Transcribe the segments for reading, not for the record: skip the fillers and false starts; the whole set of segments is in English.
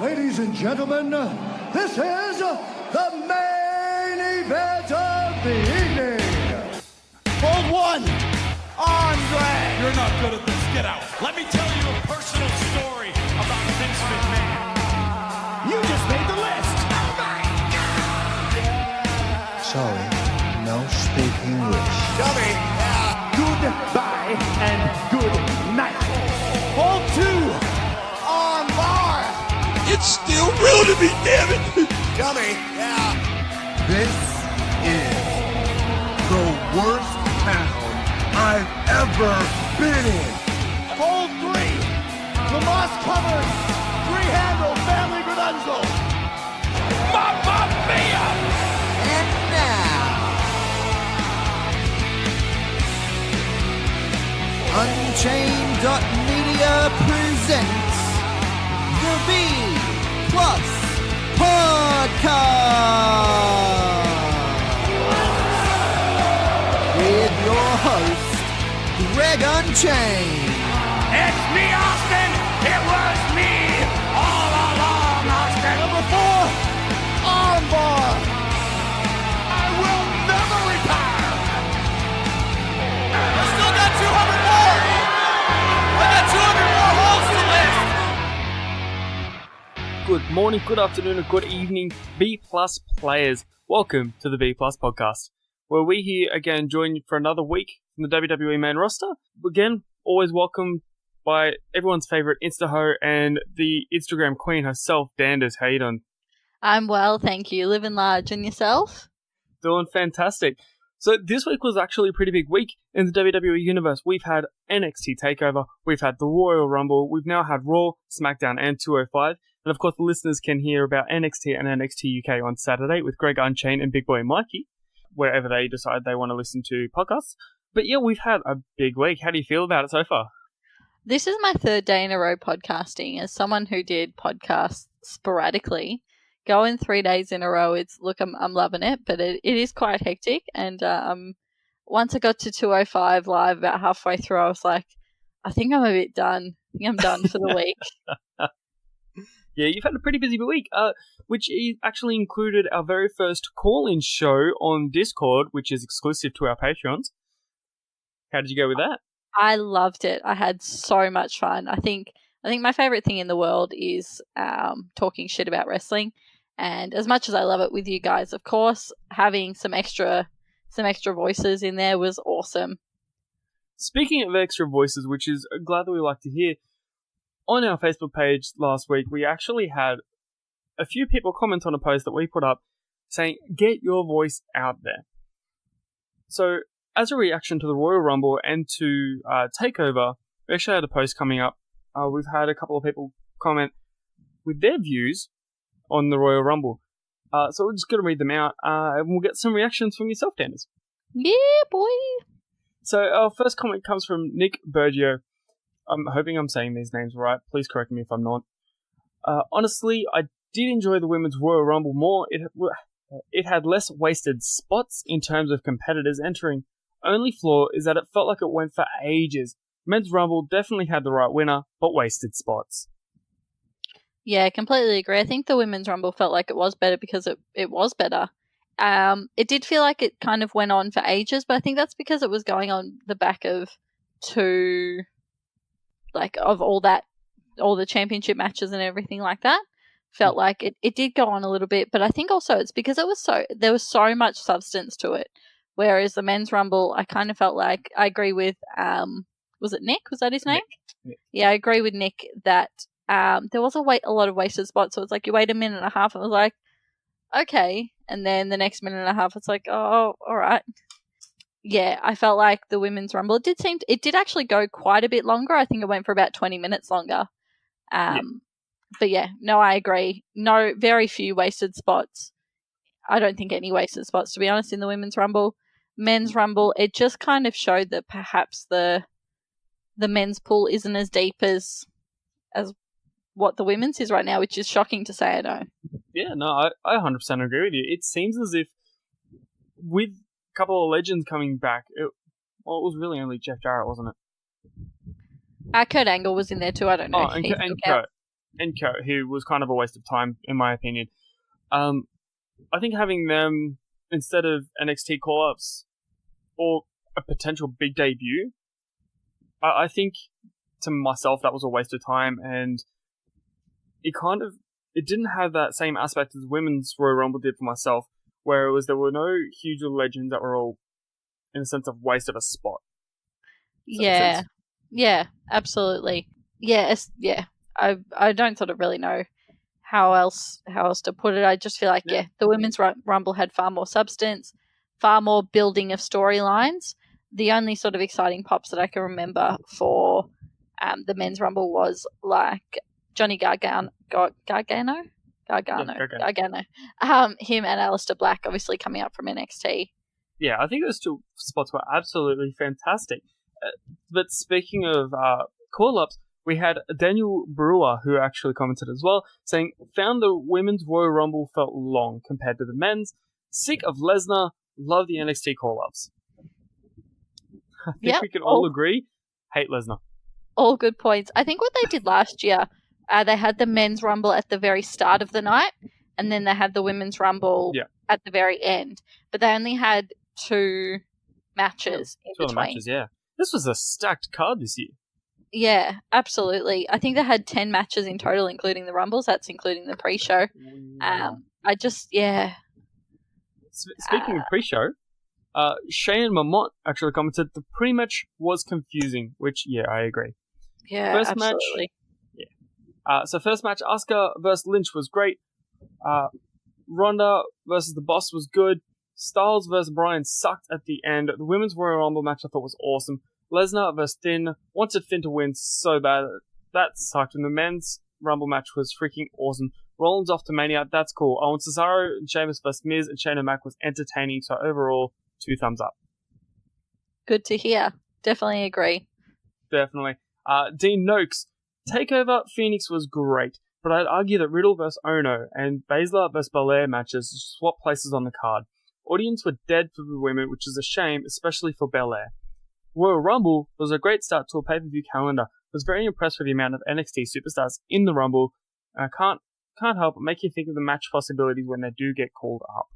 Ladies and gentlemen, this is the main event of the evening. Hold one, Andre. You're not good at this. Get out. Let me tell you a personal story about Vince McMahon. You just made the list. Oh my God! Sorry, no speak English. Dummy. Goodbye and good night. Hold two, on bar. It's still real to me, damn it! Dummy. This is the worst town I've ever been in. Hold three, Lamas covered, three-handle family Gradunzel. Mamma mia! And now, Unchained.media presents the B Plus Podcast with your host, Greg Unchained. It's me, Austin! It was me all along, Austin! Number 4, Armbar. I will never retire! I still got 200 more. I got 200 more holes to list. Good morning, good afternoon, and good evening, B Plus players. Welcome to the B Plus podcast, where we here again join you for another week from the WWE main roster. Again, always welcome by everyone's favorite Insta-ho and the Instagram queen herself, Danders. How you doing? I'm well, thank you. Living large. And yourself? Doing fantastic. So this week was actually a pretty big week in the WWE universe. We've had NXT TakeOver, we've had the Royal Rumble, we've now had Raw, Smackdown, and 205. And of course, the listeners can hear about NXT and NXT UK on Saturday with Greg Unchained and Big Boy Mikey, wherever they decide they want to listen to podcasts. But yeah, we've had a big week. How do you feel about it so far? This is my third day in a row podcasting. As someone who did podcasts sporadically, going 3 days in a row, I'm loving it, but it is quite hectic. And once I got to 205 live, about halfway through, I was like, I think I'm a bit done. I think I'm done for the week. Yeah, you've had a pretty busy week, which actually included our very first call-in show on Discord, which is exclusive to our Patreons. How did you go with that? I loved it. I had so much fun. I think my favorite thing in the world is talking shit about wrestling. And as much as I love it with you guys, of course, having some extra voices in there was awesome. Speaking of extra voices, which is glad that we like to hear, on our Facebook page last week, we actually had a few people comment on a post that we put up saying, get your voice out there. So, as a reaction to the Royal Rumble and to TakeOver, we actually had a post coming up. We've had a couple of people comment with their views on the Royal Rumble. So we're just going to read them out, and we'll get some reactions from yourself, Danders. Yeah, boy. So our first comment comes from Nick Bergio. I'm hoping I'm saying these names right. Please correct me if I'm not. Honestly, I did enjoy the Women's Royal Rumble more. It had less wasted spots in terms of competitors entering. Only flaw is that it felt like it went for ages. Men's Rumble definitely had the right winner, but wasted spots. Yeah, I completely agree. I think the Women's Rumble felt like it was better because it was better. It did feel like it kind of went on for ages, but I think that's because it was going on the back of all the championship matches and everything like that. Felt like it did go on a little bit, but I think also it's because there was so much substance to it. Whereas the Men's Rumble, I kind of felt like, I agree with, was it Nick? Was that his name? Nick. Yeah, I agree with Nick that there was a lot of wasted spots. So it's like you wait a minute and a half and it was like, okay. And then the next minute and a half, it's like, oh, all right. Yeah, I felt like the Women's Rumble, it did actually go quite a bit longer. I think it went for about 20 minutes longer. But yeah, no, I agree. No, very few wasted spots. I don't think any wasted spots, to be honest, in the Women's Rumble. Men's Rumble, it just kind of showed that perhaps the men's pool isn't as deep as what the women's is right now, which is shocking to say, I know. Yeah, no, I 100% agree with you. It seems as if with a couple of legends coming back, it was really only Jeff Jarrett, wasn't it? Kurt Angle was in there too, I don't know. Oh, and Kurt. Co, who was kind of a waste of time, in my opinion. I think having them instead of NXT call-ups or a potential big debut, I think to myself that was a waste of time, and it didn't have that same aspect as Women's Royal Rumble did for myself, where there were no huge legends that were all, in a sense, of waste of a spot. Yeah, absolutely. I don't sort of really know how else to put it. I just feel like the Women's Rumble had far more substance, far more building of storylines. The only sort of exciting pops that I can remember for the Men's Rumble was like Johnny Gargano, him and Aleister Black obviously coming up from NXT. Yeah, I think those two spots were absolutely fantastic. But speaking of call-ups, we had Daniel Brewer, who actually commented as well, saying, found the Women's Royal Rumble felt long compared to the men's. Sick of Lesnar, love the NXT call-ups. I think we can all agree, hate Lesnar. All good points. I think what they did last year, they had the Men's Rumble at the very start of the night, and then they had the Women's Rumble at the very end. But they only had 2 matches in between. Matches, yeah. This was a stacked card this year. Yeah, absolutely. I think they had 10 matches in total, including the Rumbles. That's including the pre-show. Speaking of pre-show, Shane Marmont actually commented the pre-match was confusing, which, I agree. Yeah, first absolutely. Match, first match, Asuka versus Lynch was great. Ronda versus the Boss was good. Styles versus Bryan sucked at the end. The Women's Royal Rumble match I thought was awesome. Lesnar versus Finn. Wanted Finn to win so bad. That sucked. And the Men's Rumble match was freaking awesome. Rollins off to Mania. That's cool. Owen Cesaro and Sheamus versus Miz and Shane O'Mac was entertaining. So overall, 2 thumbs up. Good to hear. Definitely agree. Definitely. Dean Noakes. TakeOver Phoenix was great. But I'd argue that Riddle versus Ono and Baszler versus Belair matches swap places on the card. Audience were dead for the women, which is a shame, especially for Belair. Royal Rumble was a great start to a pay-per-view calendar. I was very impressed with the amount of NXT superstars in the Rumble. I can't help but make you think of the match possibilities when they do get called up.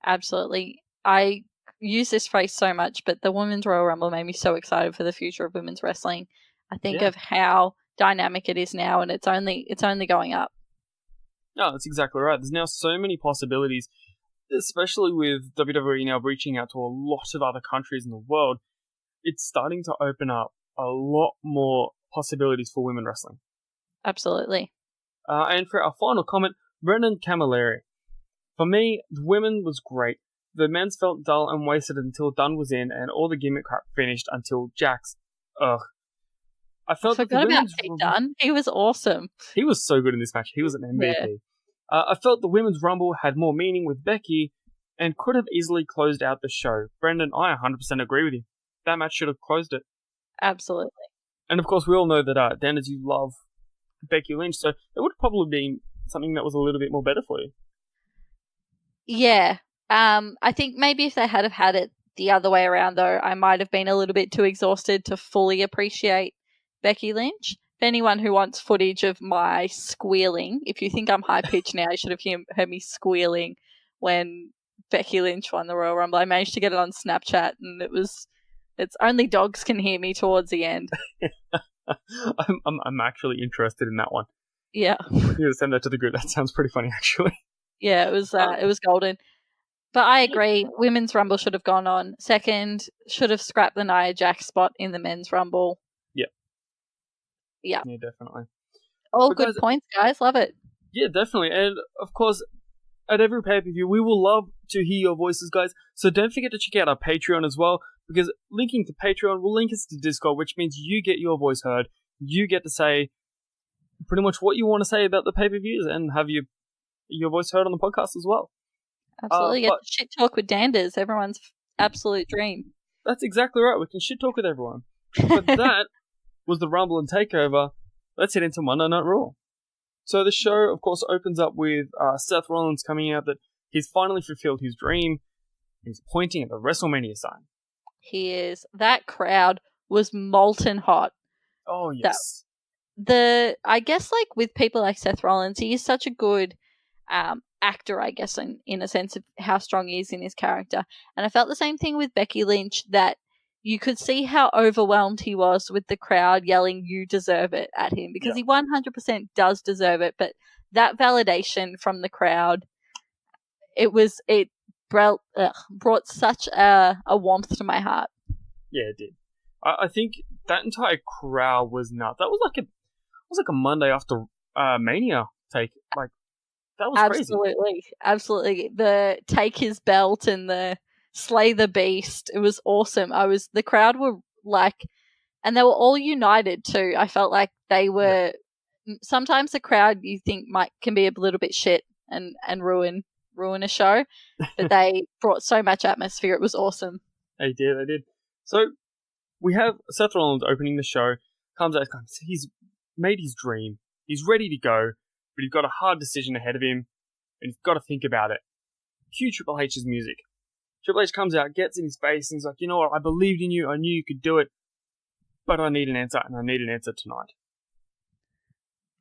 Absolutely. I use this phrase so much, but the Women's Royal Rumble made me so excited for the future of women's wrestling. I think of how dynamic it is now, and it's only going up. No, that's exactly right. There's now so many possibilities, especially with WWE now reaching out to a lot of other countries in the world. It's starting to open up a lot more possibilities for women wrestling. Absolutely. And for our final comment, Brendan Camilleri. For me, the women was great. The men's felt dull and wasted until Dunn was in, and all the gimmick crap finished until Jax. Ugh. I forgot about Pete Dunne. He was awesome. He was so good in this match. He was an MVP. Yeah. I felt the Women's Rumble had more meaning with Becky and could have easily closed out the show. Brendan, I 100% agree with you. That match should have closed it. Absolutely. And of course, we all know that, Danders, you love Becky Lynch, so it would have probably been something that was a little bit more better for you. Yeah. I think maybe if they had have had it the other way around, though, I might have been a little bit too exhausted to fully appreciate Becky Lynch. For anyone who wants footage of my squealing, if you think I'm high-pitched now, you should have heard me squealing when Becky Lynch won the Royal Rumble. I managed to get it on Snapchat, and it's only dogs can hear me towards the end. I'm actually interested in that one. Yeah. I'm going to send that to the group. That sounds pretty funny, actually. Yeah, it was golden. But I agree, Women's Rumble should have gone on second, should have scrapped the Nia Jax spot in the Men's Rumble. Yeah, definitely. All but good points, guys. Love it. Yeah, definitely. And, of course, at every pay-per-view, we will love to hear your voices, guys. So don't forget to check out our Patreon as well, because linking to Patreon will link us to Discord, which means you get your voice heard. You get to say pretty much what you want to say about the pay-per-views and have your voice heard on the podcast as well. Absolutely. Get to shit talk with Danders, everyone's absolute dream. That's exactly right. We can shit talk with everyone. But that was the Rumble and TakeOver. Let's head into Monday Night Raw. So the show, of course, opens up with Seth Rollins coming out that he's finally fulfilled his dream. He's pointing at the WrestleMania sign. He is. That crowd was molten hot. Oh, yes. I guess like with people like Seth Rollins, he is such a good actor, I guess, in a sense of how strong he is in his character. And I felt the same thing with Becky Lynch, that you could see how overwhelmed he was with the crowd yelling, "You deserve it," at him, because he 100% does deserve it. But that validation from the crowd, it brought such a warmth to my heart. Yeah, it did. I think that entire crowd was nuts. That was like a Monday after Mania take. Like, that was crazy. Absolutely. The take his belt and the slay the beast. It was awesome. The crowd were like, and they were all united too. I felt like they were. Yeah. Sometimes the crowd you think can be a little bit shit and ruin a show, but they brought so much atmosphere. It was awesome. They did. So we have Seth Rollins opening the show. Comes out. He's made his dream. He's ready to go, but he's got a hard decision ahead of him, and he's got to think about it. Cue Triple H's music. Triple H comes out, gets in his face, and he's like, "You know what? I believed in you. I knew you could do it, but I need an answer, and I need an answer tonight."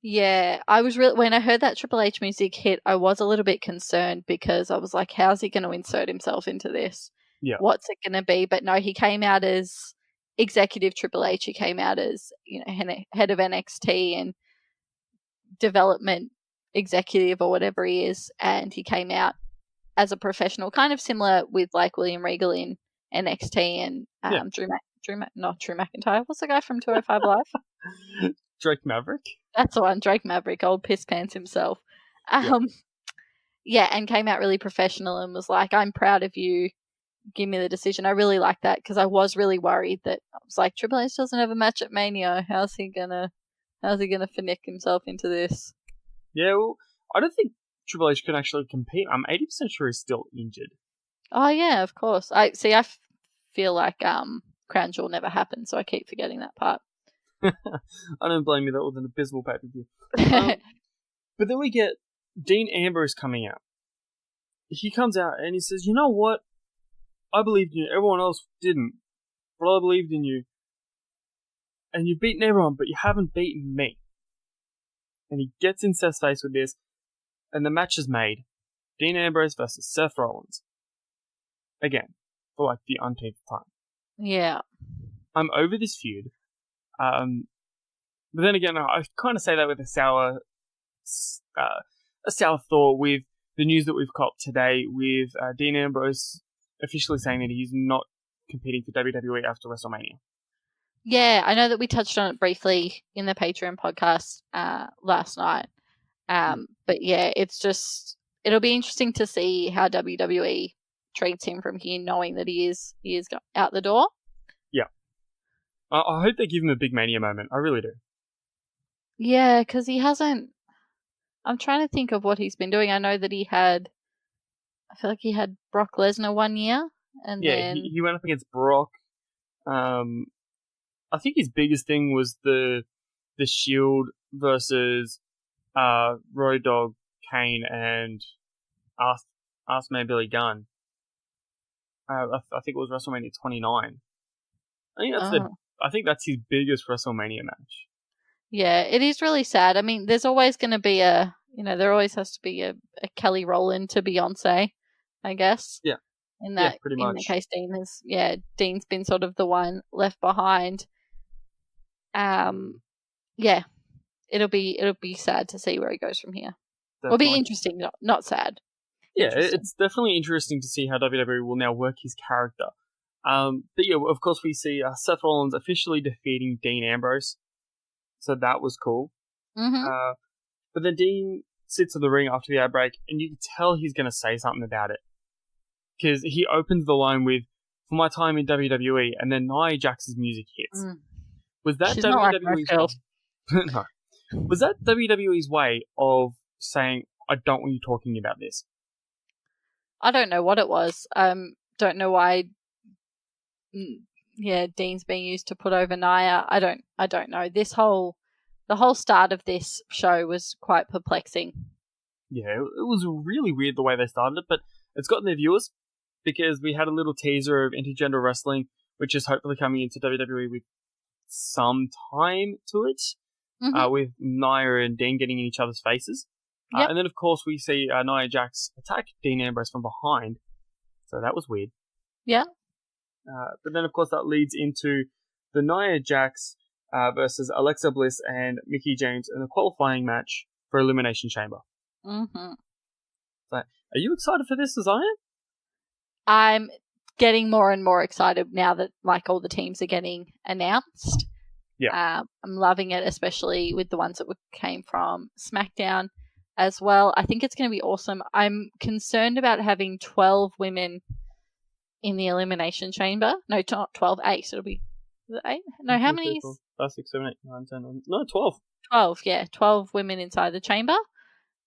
Yeah, I was when I heard that Triple H music hit, I was a little bit concerned, because I was like, how's he going to insert himself into this? Yeah. What's it going to be? But no, he came out as executive Triple H. He came out as, head of NXT and development executive or whatever he is, and he came out as a professional, kind of similar with like William Regal in NXT and Drew McIntyre. What's the guy from 205 Live? Drake Maverick? That's the one, Drake Maverick, old piss pants himself. Yeah, and came out really professional and was like, "I'm proud of you. Give me the decision." I really like that, because I was really worried that I was like, Triple H doesn't have a match at Mania. How's he gonna finnick himself into this? Yeah, well, I don't think Triple H can actually compete. I'm 80% sure he's still injured. Oh yeah, of course. I feel like Crown Jewel never happened, so I keep forgetting that part. I don't blame you. That was an abysmal pay-per-view. But then we get Dean Ambrose coming out. He comes out and he says, "You know what? I believed in you. Everyone else didn't. But I believed in you. And you've beaten everyone, but you haven't beaten me." And he gets in Seth's face with this, and the match is made. Dean Ambrose versus Seth Rollins. Again, for like the umpteenth time. Yeah. I'm over this feud. But then again, I kind of say that with a sour thought with the news that we've got today, with Dean Ambrose officially saying that he's not competing for WWE after WrestleMania. Yeah, I know that we touched on it briefly in the Patreon podcast last night. But yeah, it'll be interesting to see how WWE treats him from here, knowing that he is out the door. Yeah. I hope they give him a big Mania moment. I really do. Yeah, because he hasn't. I'm trying to think of what he's been doing. I know that I feel like he had Brock Lesnar one year, and then he went up against Brock. I think his biggest thing was the Shield versus Road Dogg, Kane, and Askman Billy Gunn. I think it was WrestleMania 29. I think that's his biggest WrestleMania match. Yeah, it is really sad. I mean, there's always going to be there always has to be a Kelly Rowland to Beyonce, I guess. Yeah. Pretty much. In the case Dean's been sort of the one left behind. Yeah, it'll be sad to see where he goes from here. Definitely. It'll be interesting, not sad. Yeah, it's definitely interesting to see how WWE will now work his character. But yeah, of course we see Seth Rollins officially defeating Dean Ambrose. So that was cool. Mm-hmm. But then Dean sits in the ring after the ad break, and you can tell he's going to say something about it. Because he opens the line with, "For my time in WWE," and then Nia Jax's music hits. Was that She's WWE's No. Was that WWE's way of saying, "I don't want you talking about this"? I don't know what it was. Don't know why. Yeah, Dean's being used to put over Nia. I don't know. The whole start of this show was quite perplexing. Yeah, it was really weird the way they started it, but it's gotten their viewers because we had a little teaser of intergender wrestling, which is hopefully coming into WWE with some time to it. with Nia and Dean getting in each other's faces. Yep. And then, of course, we see Nia Jax attack Dean Ambrose from behind. So that was weird. Yeah. But then, of course, that leads into the Nia Jax versus Alexa Bliss and Mickie James in a qualifying match for Elimination Chamber. Mm-hmm. So, are you excited for this as I am? I'm getting more and more excited now that like all the teams are getting announced. Yeah. I'm loving it, especially with the ones that came from SmackDown as well. I think it's going to be awesome. I'm concerned about having 12 women in the Elimination Chamber. No, not 12, 8. It'll be 8? No, how many? 5, 6, 7, 8, 9, 10, 11. No, 12. 12, yeah. 12 women inside the chamber.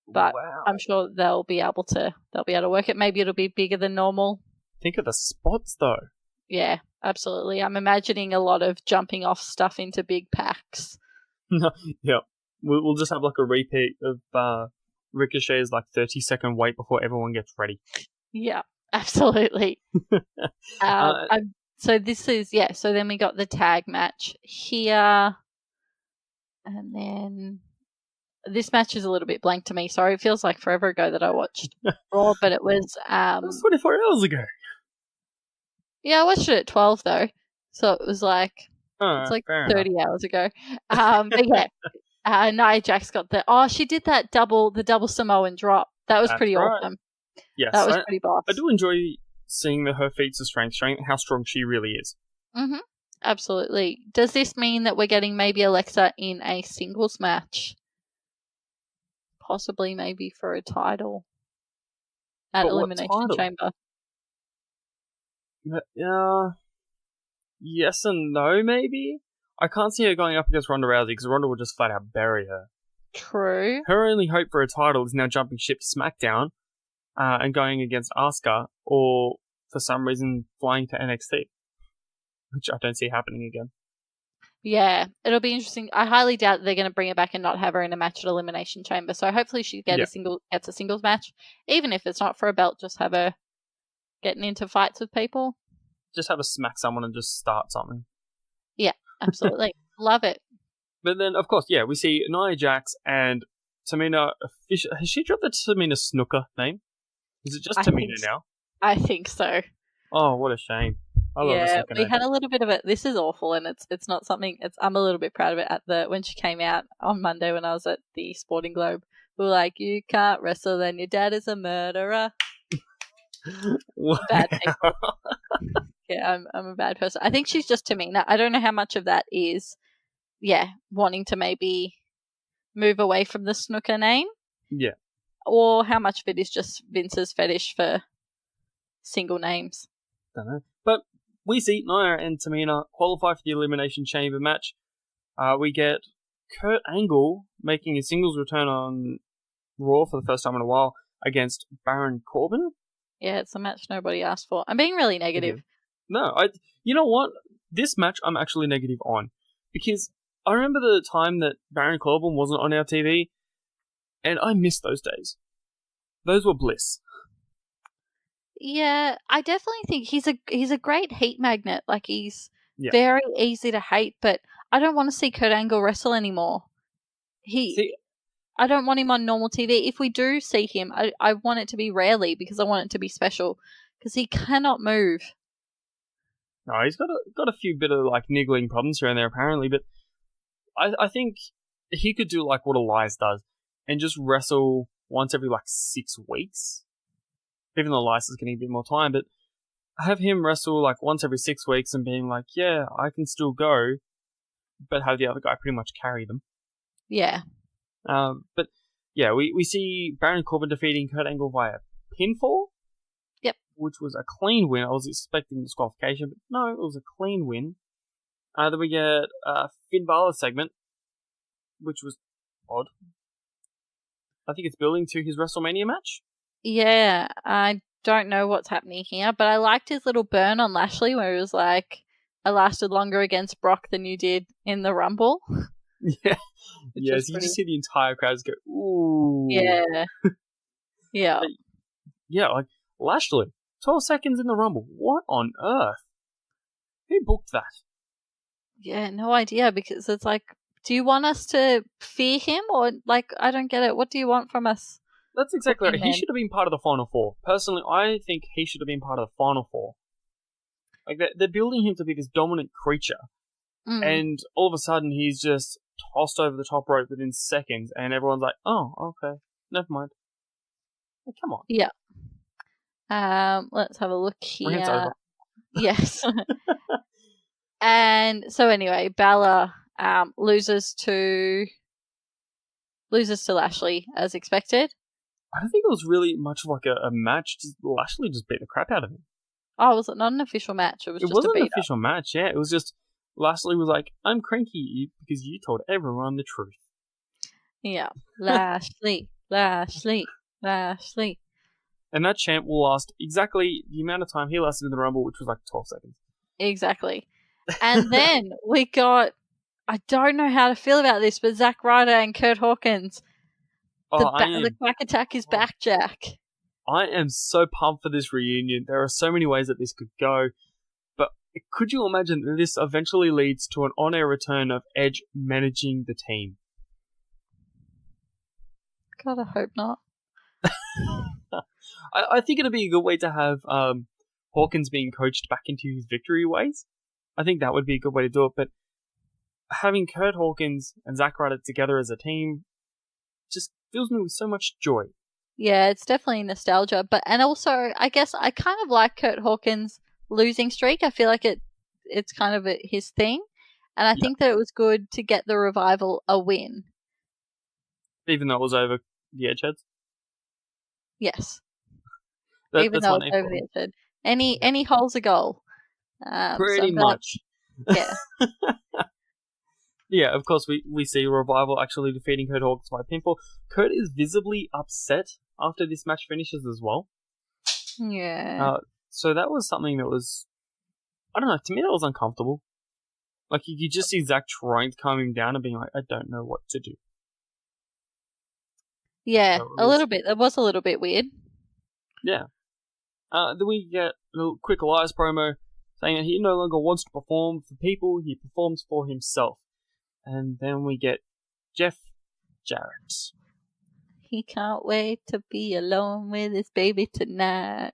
But wow. I'm sure they'll be able to work it. Maybe it'll be bigger than normal. Think of the spots, though. Yeah, absolutely. I'm imagining a lot of jumping off stuff into big packs. Yeah. We'll just have like a repeat of Ricochet's like 30-second wait before everyone gets ready. Yeah, absolutely. So this is, so then we got the tag match here. And then this match is a little bit blank to me. Sorry, it feels like forever ago that I watched Raw, but it was... That was 24 hours ago. Yeah, I watched it at 12 though. So it was like... it's like 30 hours ago. But yeah, Nia Jax got she did that the double Samoan drop. That was pretty awesome. Yes, that was pretty boss. I do enjoy seeing her feats of strength, showing how strong she really is. Mm-hmm. Absolutely. Does this mean that we're getting maybe Alexa in a singles match? Possibly maybe for a title at Elimination Chamber. Yes and no, maybe? I can't see her going up against Ronda Rousey because Ronda would just flat out bury her. True. Her only hope for a title is now jumping ship to SmackDown and going against Asuka, or for some reason flying to NXT, which I don't see happening again. Yeah, it'll be interesting. I highly doubt they're going to bring her back and not have her in a match at Elimination Chamber. So hopefully she gets a singles match, even if it's not for a belt. Just have her getting into fights with people. Just have her smack someone and just start something. Yeah, absolutely. Love it. But then, of course, we see Nia Jax and Tamina. Has she dropped the Tamina Snuka name? Is it just Tamina now? I think so. Oh, what a shame. I love the Snuka name. Had a little bit of it. This is awful, and it's not something. I'm a little bit proud of it. When she came out on Monday when I was at the Sporting Globe, we were like, "You can't wrestle, then your dad is a murderer." Wow. Bad people. Yeah, I'm a bad person. I think she's just Tamina. I don't know how much of that is, wanting to maybe move away from the Snooker name. Yeah. Or how much of it is just Vince's fetish for single names. Don't know. But we see Nia and Tamina qualify for the Elimination Chamber match. We get Kurt Angle making a singles return on Raw for the first time in a while against Baron Corbin. Yeah, it's a match nobody asked for. I'm being really negative. No, you know what? This match I'm actually negative on. Because I remember the time that Baron Corbin wasn't on our TV, and I miss those days. Those were bliss. Yeah, I definitely think he's a great heat magnet. Like, he's very easy to hate, but I don't want to see Kurt Angle wrestle anymore. I don't want him on normal TV. If we do see him, I want it to be rarely because I want it to be special. Because he cannot move. No, he's got a few bit of like niggling problems here and there apparently, but I think he could do like what Elias does and just wrestle once every like 6 weeks. Even though Elias is getting a bit more time, but have him wrestle like once every 6 weeks and being like, yeah, I can still go, but have the other guy pretty much carry them. Yeah. But yeah, we see Baron Corbin defeating Kurt Angle via pinfall. Yep. Which was a clean win. I was expecting disqualification, but no, it was a clean win. Then we get a Finn Balor segment, which was odd. I think it's building to his WrestleMania match. Yeah, I don't know what's happening here, but I liked his little burn on Lashley where he was like, I lasted longer against Brock than you did in the Rumble. Yeah. Yes, you just see the entire crowd go, ooh. Yeah. Yeah. Yeah, like, Lashley, 12 seconds in the Rumble. What on earth? Who booked that? Yeah, no idea, because it's like Do you want us to fear him, or like I don't get it? What do you want from us? That's exactly right. He Man. should have been part of the Final Four. Personally, I think he should have been part of the Final Four. Like, they're building him to be this dominant creature, and all of a sudden he's just tossed over the top rope within seconds, and everyone's like, oh, okay, never mind. Like, come on. Yeah. Let's have a look Rant's here. over. Yes. And so anyway, Balor loses to Lashley as expected. I don't think it was really much of like a match. Just Lashley just beat the crap out of him. Oh, was it not an official match? It was It just wasn't a an beat official match, yeah. It was just Lashley was like, I'm cranky because you told everyone the truth. Yeah. Lashley. And that chant will last exactly the amount of time he lasted in the Rumble, which was like 12 seconds. Exactly. And then we got, I don't know how to feel about this, but Zack Ryder and Kurt Hawkins. The Quack Attack is back, Jack. I am so pumped for this reunion. There are so many ways that this could go. But could you imagine that this eventually leads to an on-air return of Edge managing the team? God, I hope not. I think it'd be a good way to have Hawkins being coached back into his victory ways. I think that would be a good way to do it. But having Kurt Hawkins and Zack Ryder together as a team just fills me with so much joy. Yeah, it's definitely nostalgia. And also, I guess I kind of like Kurt Hawkins' losing streak. I feel like it's kind of his thing. And I think that it was good to get the Revival a win. Even though it was over the Edgeheads? Yes. Even though it's over the Edgehead. Any hole's a goal. Pretty much. Yeah. Yeah, of course, we see Revival actually defeating Kurt Hawkins by pinfall. Kurt is visibly upset after this match finishes as well. Yeah. So that was something that was, I don't know, to me that was uncomfortable. Like, you could just see Zack trying to calm him down and being like, I don't know what to do. Yeah, So a little bit. It was a little bit weird. Yeah. Then we get a little quick Elias promo saying that he no longer wants to perform for people, he performs for himself. And then we get Jeff Jarrett. He can't wait to be alone with his baby tonight.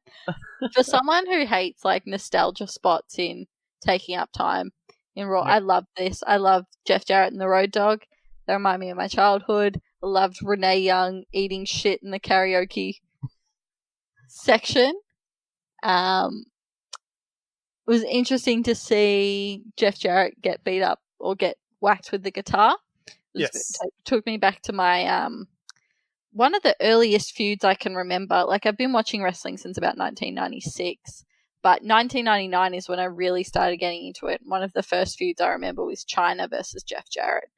For someone who hates like nostalgia spots in taking up time in Raw, I love this. I love Jeff Jarrett and the Road Dogg. They remind me of my childhood. I loved Renee Young eating shit in the karaoke section. It was interesting to see Jeff Jarrett get beat up or get whacked with the guitar. Yes. It took me back to my one of the earliest feuds I can remember. Like, I've been watching wrestling since about 1996, but 1999 is when I really started getting into it. One of the first feuds I remember was Chyna versus Jeff Jarrett,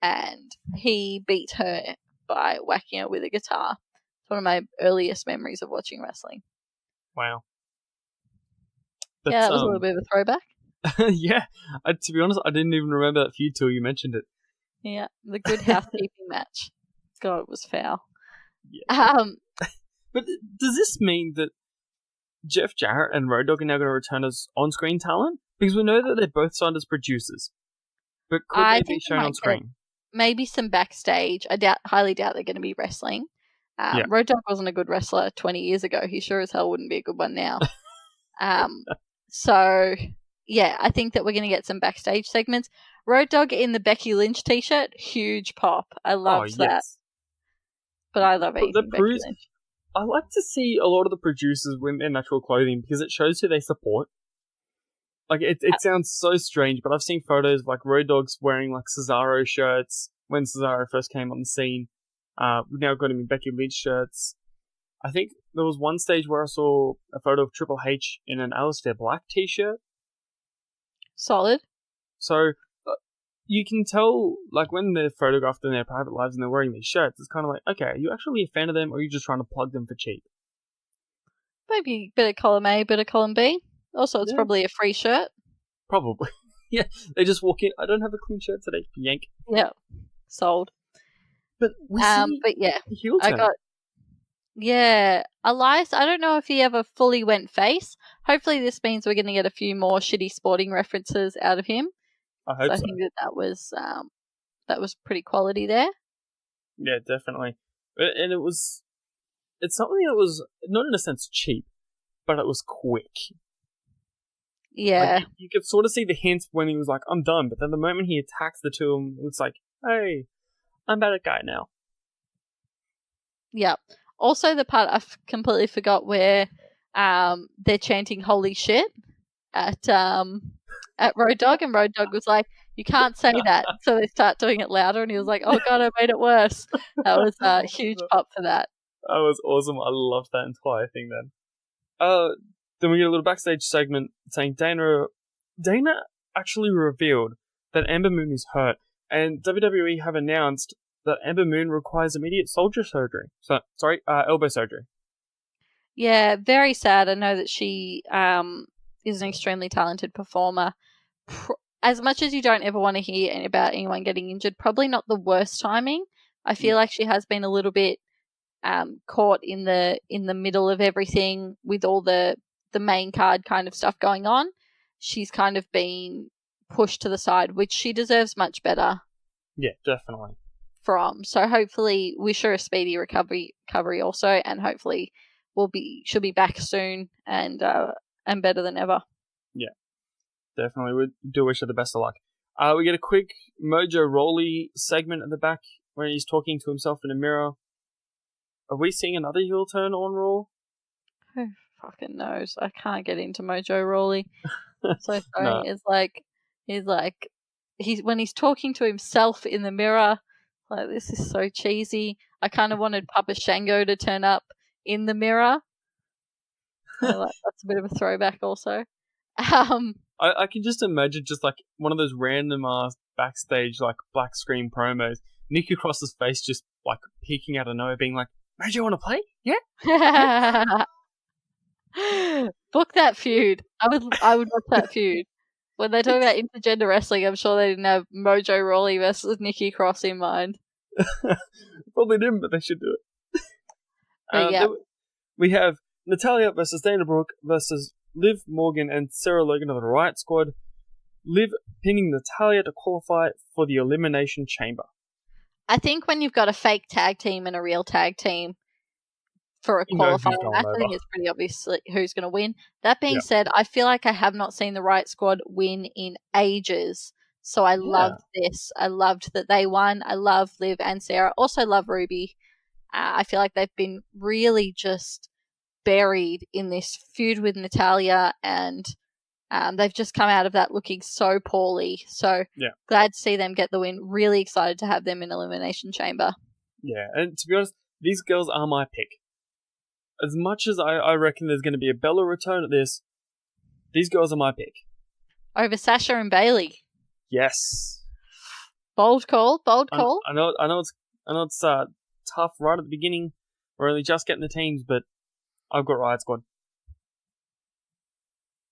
and he beat her by whacking her with a guitar. It's one of my earliest memories of watching wrestling. Wow. Yeah, that was a little bit of a throwback. Yeah, to be honest, I didn't even remember that feud till you mentioned it. Yeah, the Good Housekeeping match. God, it was foul. Yeah. But does this mean that Jeff Jarrett and Road Dogg are now going to return as on-screen talent? Because we know that they're both signed as producers. But could they be shown on screen? Maybe some backstage. I highly doubt they're going to be wrestling. Road Dogg wasn't a good wrestler 20 years ago. He sure as hell wouldn't be a good one now. So, yeah, I think that we're going to get some backstage segments. Road Dogg in the Becky Lynch t-shirt, huge pop. I loved that. But I love it. Becky Lynch. I like to see a lot of the producers in their natural clothing because it shows who they support. Like, it sounds so strange, but I've seen photos of, like, Road Dogg's wearing, like, Cesaro shirts when Cesaro first came on the scene. We've now got him in Becky Lynch shirts. I think there was one stage where I saw a photo of Triple H in an Aleister Black t-shirt. Solid. So, you can tell, like, when they're photographed in their private lives and they're wearing these shirts, it's kind of like, okay, are you actually a fan of them, or are you just trying to plug them for cheap? Maybe a bit of column A, bit of column B. Also, it's probably a free shirt. Probably. Yeah, they just walk in, I don't have a clean shirt today, yank. Yeah, sold. But we see but yeah, heel turn. Elias, I don't know if he ever fully went face. Hopefully this means we're going to get a few more shitty sporting references out of him. I hope so. I think that was that was pretty quality there. Yeah, definitely. And it's something that was not in a sense cheap, but it was quick. Yeah. Like, you could sort of see the hints when he was like, I'm done, but then the moment he attacks the two of them, it's like, hey, I'm that guy now. Yeah. Also, the part I completely forgot where they're chanting "Holy shit" at Road Dogg, and Road Dogg was like, "You can't say that." So they start doing it louder, and he was like, "Oh god, I made it worse." That was a huge pop for that. That was awesome. I loved that entire thing then. Then we get a little backstage segment saying Dana actually revealed that Ember Moon is hurt, and WWE have announced that Ember Moon requires immediate elbow surgery. Yeah, very sad. I know that she is an extremely talented performer. As much as you don't ever want to hear about anyone getting injured, probably not the worst timing. I feel like she has been a little bit caught in the middle of everything with all the main card kind of stuff going on. She's kind of been pushed to the side, which she deserves much better. Yeah, definitely. So hopefully wish her a speedy recovery also, and hopefully she'll be back soon and better than ever. Yeah, definitely. We do wish her the best of luck. We get a quick Mojo Rawley segment at the back where he's talking to himself in a mirror. Are we seeing another heel turn on Raw? Who fucking knows? I can't get into Mojo Rawley. So sorry. No. When he's talking to himself in the mirror, like, this is so cheesy. I kind of wanted Papa Shango to turn up in the mirror. That's a bit of a throwback also. I can just imagine just like one of those random ass backstage like black screen promos. Nikki Cross's face just like peeking out of nowhere, being like, "Mate, you want to play? Yeah." Book that feud. I would watch that feud. When they talk about intergender wrestling, I'm sure they didn't have Mojo Rawley versus Nikki Cross in mind. Probably didn't, but they should do it. Yeah. We have Natalya versus Dana Brooke versus Liv Morgan and Sarah Logan of the Riot Squad. Liv pinning Natalya to qualify for the Elimination Chamber. I think when you've got a fake tag team and a real tag team for a qualifying match, I think it's pretty obvious who's going to win. That being said, I feel like I have not seen the Riot Squad win in ages. So I loved this. I loved that they won. I love Liv and Sarah. Also love Ruby. I feel like they've been really just buried in this feud with Natalya, and they've just come out of that looking so poorly. So glad to see them get the win. Really excited to have them in Elimination Chamber. Yeah, and to be honest, these girls are my pick. As much as I reckon there's going to be a Bella return at this, these girls are my pick. Over Sasha and Bailey. Yes. Bold call. I know it's tough right at the beginning. We're only just getting the teams, but I've got Riot Squad.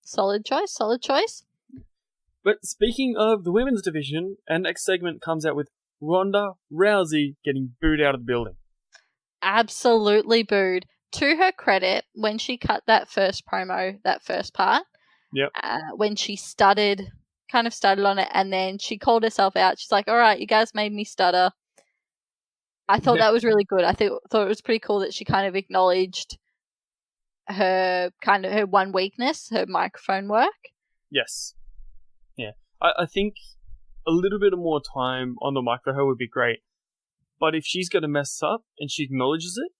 Solid choice. But speaking of the women's division, our next segment comes out with Ronda Rousey getting booed out of the building. Absolutely booed. To her credit, when she cut that first promo, that first part, when she kind of stuttered on it, and then she called herself out. She's like, "All right, you guys made me stutter." I thought that was really good. I thought it was pretty cool that she kind of acknowledged her one weakness, her microphone work. Yes. Yeah. I think a little bit of more time on the mic for her would be great. But if she's going to mess up and she acknowledges it,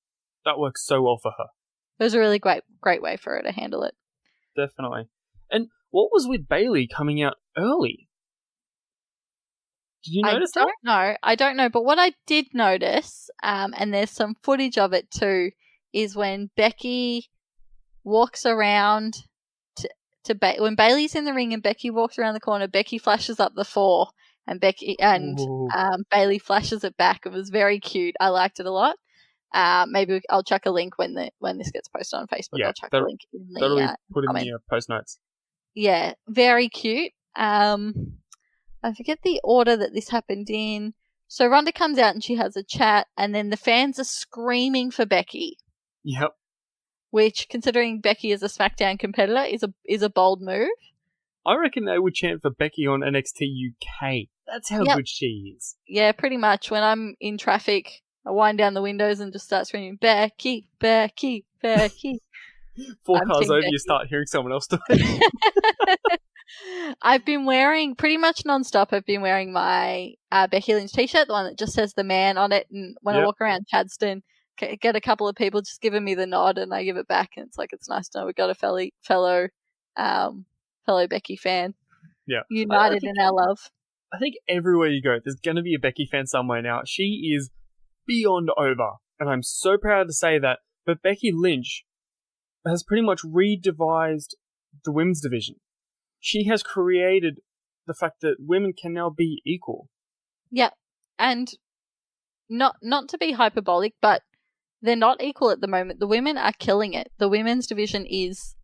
that works so well for her. It was a really great way for her to handle it. Definitely. And what was with Bailey coming out early? Did you notice that? I don't know. But what I did notice, and there's some footage of it too, is when Becky walks around when Bailey's in the ring and Becky walks around the corner, Becky flashes up the 4 and Bailey flashes it back. It was very cute. I liked it a lot. Maybe I'll chuck a link when this gets posted on Facebook. I'll chuck a link in the that'll be put in comment. the post notes. Yeah, very cute. I forget the order that this happened in. So Ronda comes out and she has a chat, and then the fans are screaming for Becky. Yep. Which, considering Becky is a Smackdown competitor, is a bold move. I reckon they would chant for Becky on NXT UK. That's how Yep. good she is. Yeah, pretty much. When I'm in traffic, I wind down the windows and just start screaming, Becky, Becky, Becky. 4 I'm cars Team over, Becky. you start hearing someone else do it. I've been wearing, pretty much non-stop, I've been wearing my Becky Lynch t-shirt, the one that just says the man on it, and when I Yep. walk around Chadstone, get a couple of people just giving me the nod, and I give it back, and it's like, it's nice to know we got a fellow Becky fan. Yeah. United in our love. I think everywhere you go, there's going to be a Becky fan somewhere now. She is beyond over, and I'm so proud to say that. But Becky Lynch has pretty much redevised the women's division. She has created the fact that women can now be equal. Yeah, and not to be hyperbolic, but they're not equal at the moment. The women are killing it. The women's division is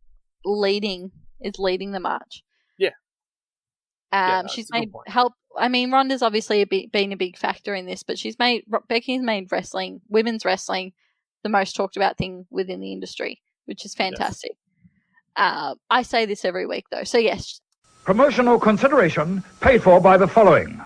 leading the march. Yeah. She's that's a good made point. help. I mean, Ronda's obviously been a big factor in this, but Becky's made women's wrestling, the most talked about thing within the industry, which is fantastic. I say this every week, though. So, yes. Promotional consideration paid for by the following.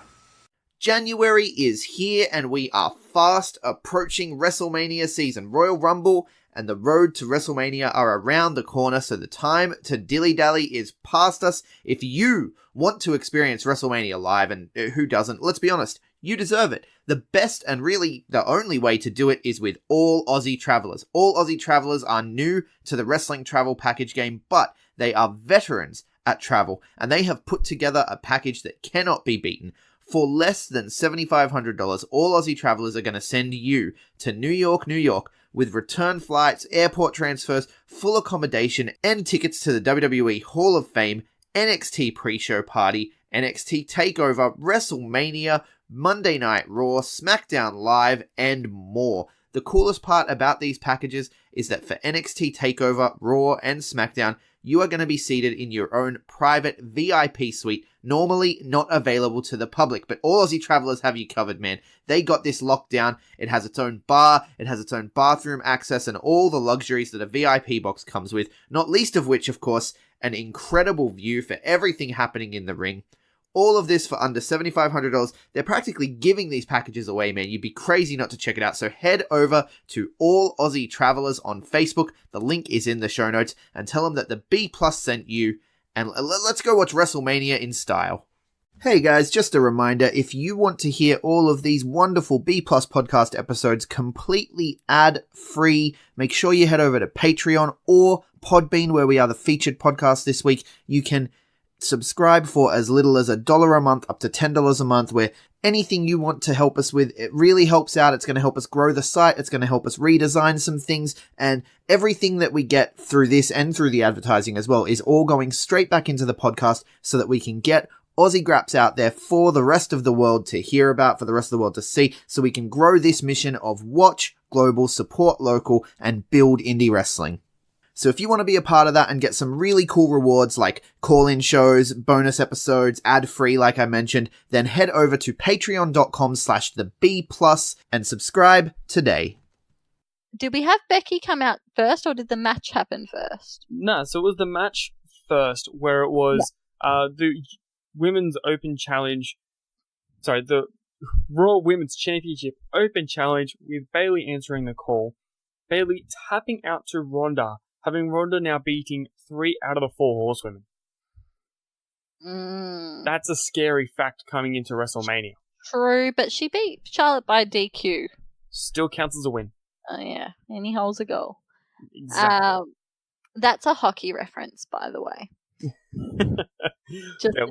January is here and we are fast approaching WrestleMania season. Royal Rumble and the road to WrestleMania are around the corner, so the time to dilly-dally is past us. If you want to experience WrestleMania live, and who doesn't, let's be honest, you deserve it. The best and really the only way to do it is with All Aussie Travelers. All Aussie Travelers are new to the wrestling travel package game, but they are veterans at travel, and they have put together a package that cannot be beaten. For less than $7,500, All Aussie Travelers are going to send you to New York, New York, with return flights, airport transfers, full accommodation, and tickets to the WWE Hall of Fame, NXT pre-show party, NXT TakeOver, WrestleMania, Monday Night Raw, Smackdown Live, and more. The coolest part about these packages is that for NXT TakeOver, Raw, and Smackdown, you are going to be seated in your own private VIP suite, normally not available to the public, but All Aussie Travelers have you covered, man. They got this locked down. It has its own bar, it has its own bathroom access, and all the luxuries that a VIP box comes with, not least of which, of course, an incredible view for everything happening in the ring. All of this for under $7,500. They're practically giving these packages away, man. You'd be crazy not to check it out. So head over to All Aussie Travelers on Facebook. The link is in the show notes. And tell them that the B Plus sent you. And let's go watch WrestleMania in style. Hey guys, just a reminder, if you want to hear all of these wonderful B Plus podcast episodes completely ad-free, make sure you head over to Patreon or Podbean, where we are the featured podcast this week. You can subscribe for as little as $1 a month up to $10 a month, where anything you want to help us with, it really helps out. It's going to help us grow the site. It's going to help us redesign some things, and everything that we get through this and through the advertising as well is all going straight back into the podcast so that we can get Aussie Graps out there for the rest of the world to hear about, for the rest of the world to see, so we can grow this mission of watch global, support local, and build indie wrestling. So if you want to be a part of that and get some really cool rewards like call-in shows, bonus episodes, ad-free like I mentioned, then head over to patreon.com/theb+ and subscribe today. Did we have Becky come out first, or did the match happen first? No, so it was the match first, where it was the Women's Open Challenge, the Raw Women's Championship Open Challenge, with Bayley answering the call. Bayley tapping out to Ronda, having Ronda now beating 3 out of the 4 horsewomen. That's a scary fact coming into WrestleMania. True, but she beat Charlotte by DQ. Still counts as a win. Oh yeah, any hole's a goal. Exactly. That's a hockey reference, by the way. We'll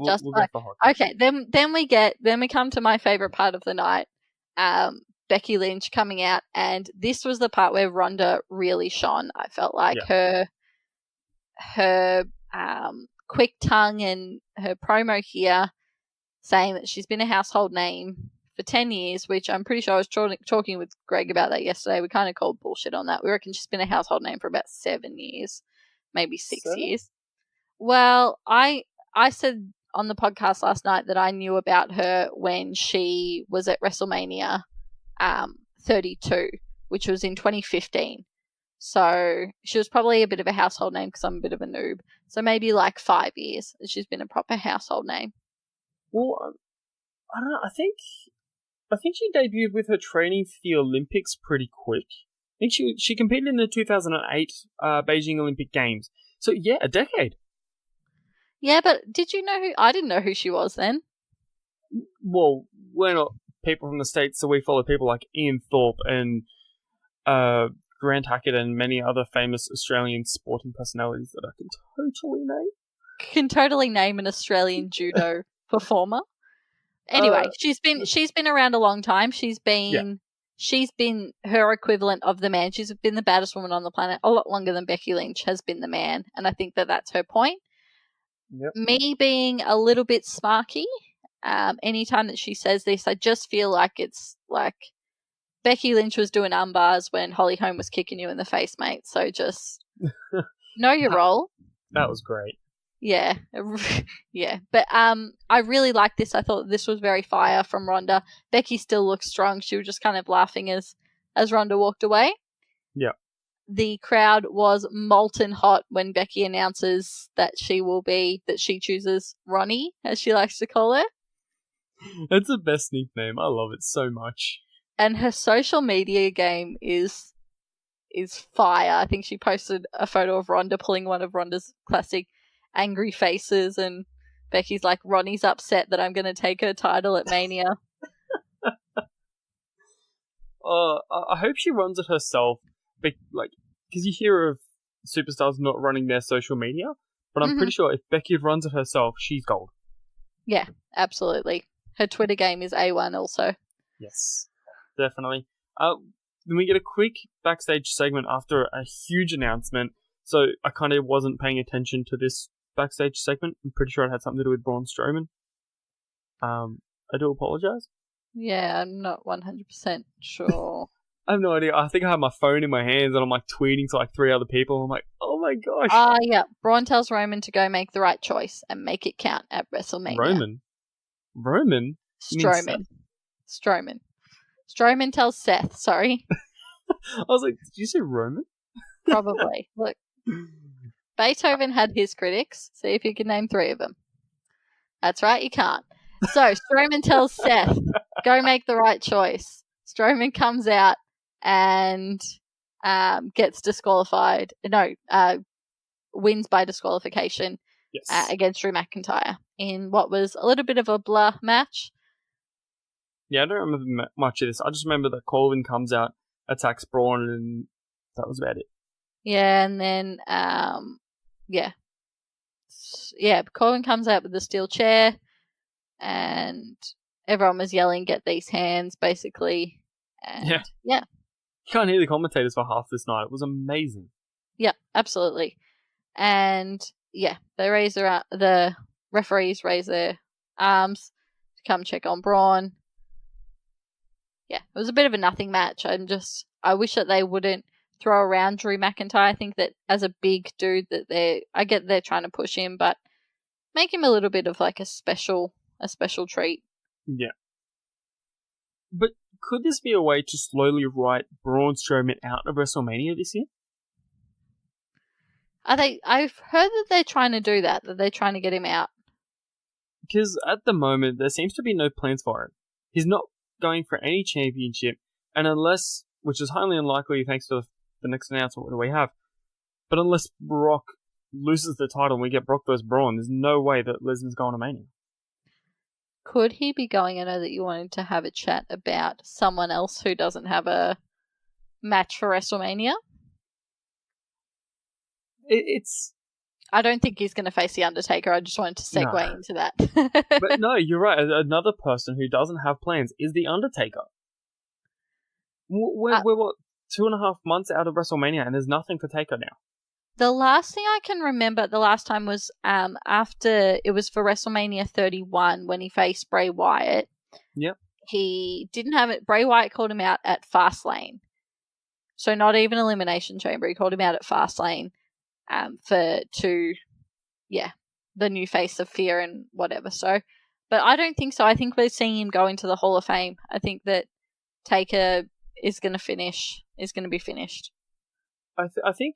go for hockey. Okay, then we come to my favorite part of the night. Becky Lynch coming out, and this was the part where Ronda really shone. I felt like her quick tongue and her promo here, saying that she's been a household name for 10 years, which I'm pretty sure I was talking with Greg about that yesterday. We kind of called bullshit on that. We reckon she's been a household name for about 7 years, maybe 6 years. Well, I said on the podcast last night that I knew about her when she was at WrestleMania 32, which was in 2015. So she was probably a bit of a household name because I'm a bit of a noob. So maybe like 5 years that she's been a proper household name. Well, I don't know. I think she debuted with her training for the Olympics pretty quick. I think she competed in the 2008 Beijing Olympic Games. So yeah, a decade. Yeah, but did you know who? I didn't know who she was then. Well, we're not people from the States, so we follow people like Ian Thorpe and Grant Hackett and many other famous Australian sporting personalities that I can totally name. Can totally name an Australian judo performer. Anyway, she's been around a long time. She's been her equivalent of the man. She's been the baddest woman on the planet a lot longer than Becky Lynch has been the man, and I think that that's her point. Yep. Me being a little bit smarky, anytime that she says this, I just feel like it's like Becky Lynch was doing umbars when Holly Holm was kicking you in the face, mate. So just know your role. That was great. Yeah, yeah. But I really liked this. I thought this was very fire from Ronda. Becky still looks strong. She was just kind of laughing as Ronda walked away. Yeah. The crowd was molten hot when Becky announces that she chooses Ronnie, as she likes to call her. That's the best nickname. I love it so much. And her social media game is fire. I think she posted a photo of Ronda pulling one of Ronda's classic angry faces, and Becky's like, Ronnie's upset that I'm going to take her title at Mania. I hope she runs it herself. Because you hear of superstars not running their social media, but I'm pretty sure if Becky runs it herself, she's gold. Yeah, absolutely. Her Twitter game is A1 also. Yes, definitely. Then we get a quick backstage segment after a huge announcement. So I kind of wasn't paying attention to this backstage segment. I'm pretty sure it had something to do with Braun Strowman. I do apologize. Yeah, I'm not 100% sure. I have no idea. I think I have my phone in my hands and I'm like tweeting to like 3 other people. I'm like, oh my gosh. Yeah. Braun tells Roman to go make the right choice and make it count at WrestleMania. Roman? Strowman. Strowman tells Seth, sorry. I was like, did you say Roman? Probably. Look, Beethoven had his critics. See if you can name 3 of them. That's right, you can't. So Strowman tells Seth, go make the right choice. Strowman comes out and gets disqualified. No, wins by disqualification against Drew McIntyre in what was a little bit of a blur match. Yeah, I don't remember much of this. I just remember that Colvin comes out, attacks Braun, and that was about it. Yeah, and then, Colvin comes out with the steel chair, and everyone was yelling, get these hands, basically. And, yeah. You can't hear the commentators for half this night. It was amazing. Yeah, absolutely. And, the referees raise their arms to come check on Braun. Yeah, it was a bit of a nothing match. I wish that they wouldn't throw around Drew McIntyre. I think that as a big dude I get they're trying to push him, but make him a little bit of like a special treat. Yeah. But could this be a way to slowly write Braun Strowman out of WrestleMania this year? I've heard that they're trying to do that they're trying to get him out. Because at the moment, there seems to be no plans for him. He's not going for any championship, and unless, which is highly unlikely thanks to the next announcement that we have, but unless Brock loses the title and we get Brock vs. Braun, there's no way that Lesnar's going to Mania. Could he be going? I know that you wanted to have a chat about someone else who doesn't have a match for WrestleMania. I don't think he's going to face The Undertaker. I just wanted to segue into that. But no, you're right. Another person who doesn't have plans is The Undertaker. We're what, 2.5 months out of WrestleMania and there's nothing for Taker now. The last thing I can remember the last time was after it was for WrestleMania 31 when he faced Bray Wyatt. Yep. He didn't have it. Bray Wyatt called him out at Fastlane. So not even Elimination Chamber. He called him out at Fastlane the new face of fear and whatever. So, but I don't think so. I think we're seeing him go into the Hall of Fame. I think that Taker is going to be finished. I think